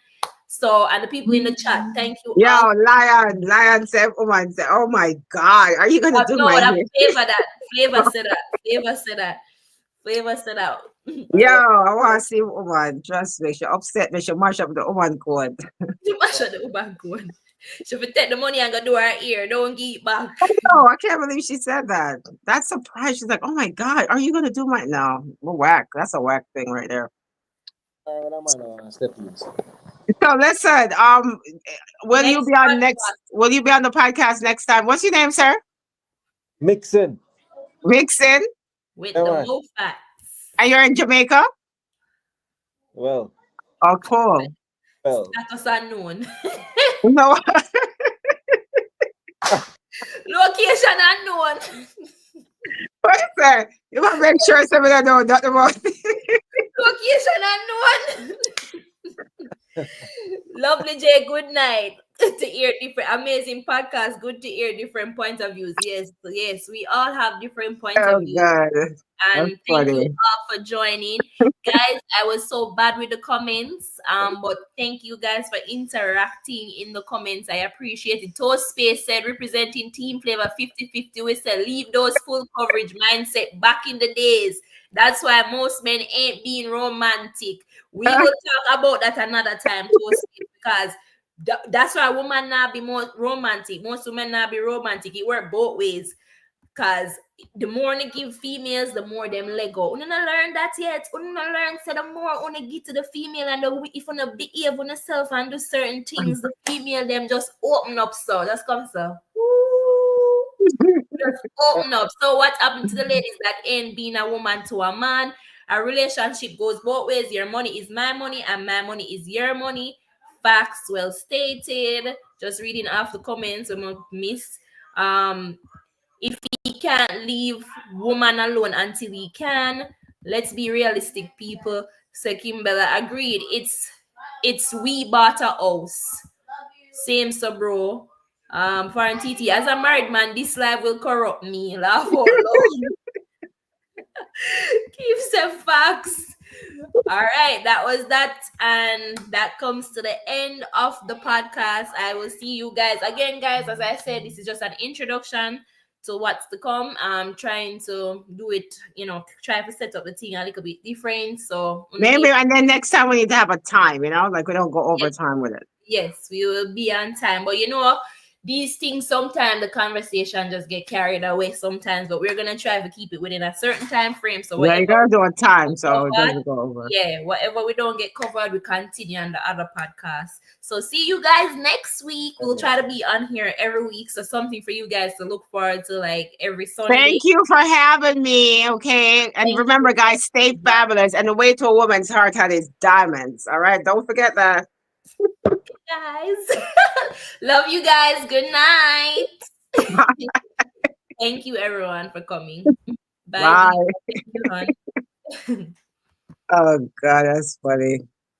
So, and the people in the chat, thank you Yo, all. Lion said, oh my God, are you gonna do No, my that hair? Flavor said that. Flavor said that. Yo, I want to see woman. Trust me, she upset me. She mash up the woman code. She mash up the Uber going. She will take the money and go do her ear. Don't give it back. Oh, I can't believe she said that. That's surprised. She's like, oh my God, are you gonna do my no? We're whack. That's a whack thing right there. So listen, will you Next be on podcast will you be on the podcast next time? What's your name, sir? Mixing. Vixen? with Yeah, the man. Mofats. And you're in Jamaica? Well, Oh, cool. Status unknown. No, Location unknown. listen, you want to make sure somebody know that about Location unknown. Lovely Jay, good night. To hear different amazing podcasts, good to hear different points of views. Yes, we all have different points Oh of view. God, that's And thank you funny. all for joining. Guys, I was so bad with the comments. But thank you guys for interacting in the comments. I appreciate it. Toast Space said representing Team Flavor 50-50. We said leave those full coverage mindset back in the days. That's why most men ain't being romantic. We will talk about that another time, Toast Space, because that's why women now be more romantic. Most women now be romantic. It work both ways. Cause the more you give females, the more them Lego. You not learn that yet. You not learn. So the more you get to the female, and if you not behave on yourself and do certain things, the female them just open up. So that's come so. Just open up. So what happened to the ladies that ain't being a woman to a man? A relationship goes both ways. Your money is my money, and my money is your money. Facts well stated. Just reading off the comments, I'm gonna miss. If he can't leave woman alone until he can, let's be realistic, people. So Kimbella agreed. It's we bought a house. Same so bro. Foreign TT, as a married man, this life will corrupt me. Laugh out loud. Keep some facts. All right, that was that, and that comes to the end of the podcast. I will see you guys again, guys. As I said, this is just an introduction to what's to come. I'm trying to do it, try to set up the thing a little bit different. So maybe, and then next time we need to have a time, like we don't go over time with it. Yes, we will be on time. But these things, sometimes the conversation just get carried away sometimes, but we're gonna try to keep it within a certain time frame. So you gotta do a time so it doesn't go over. Yeah, whatever we don't get covered, we continue on the other podcast. So see you guys next week. We'll try to be on here every week. So something for you guys to look forward to, like every Sunday. Thank you for having me. Okay. And remember, guys, stay fabulous. And the way to a woman's heart is diamonds. All right. Don't forget that. Guys, love you guys. Good night. Thank you everyone for coming. Bye. Oh God, that's funny.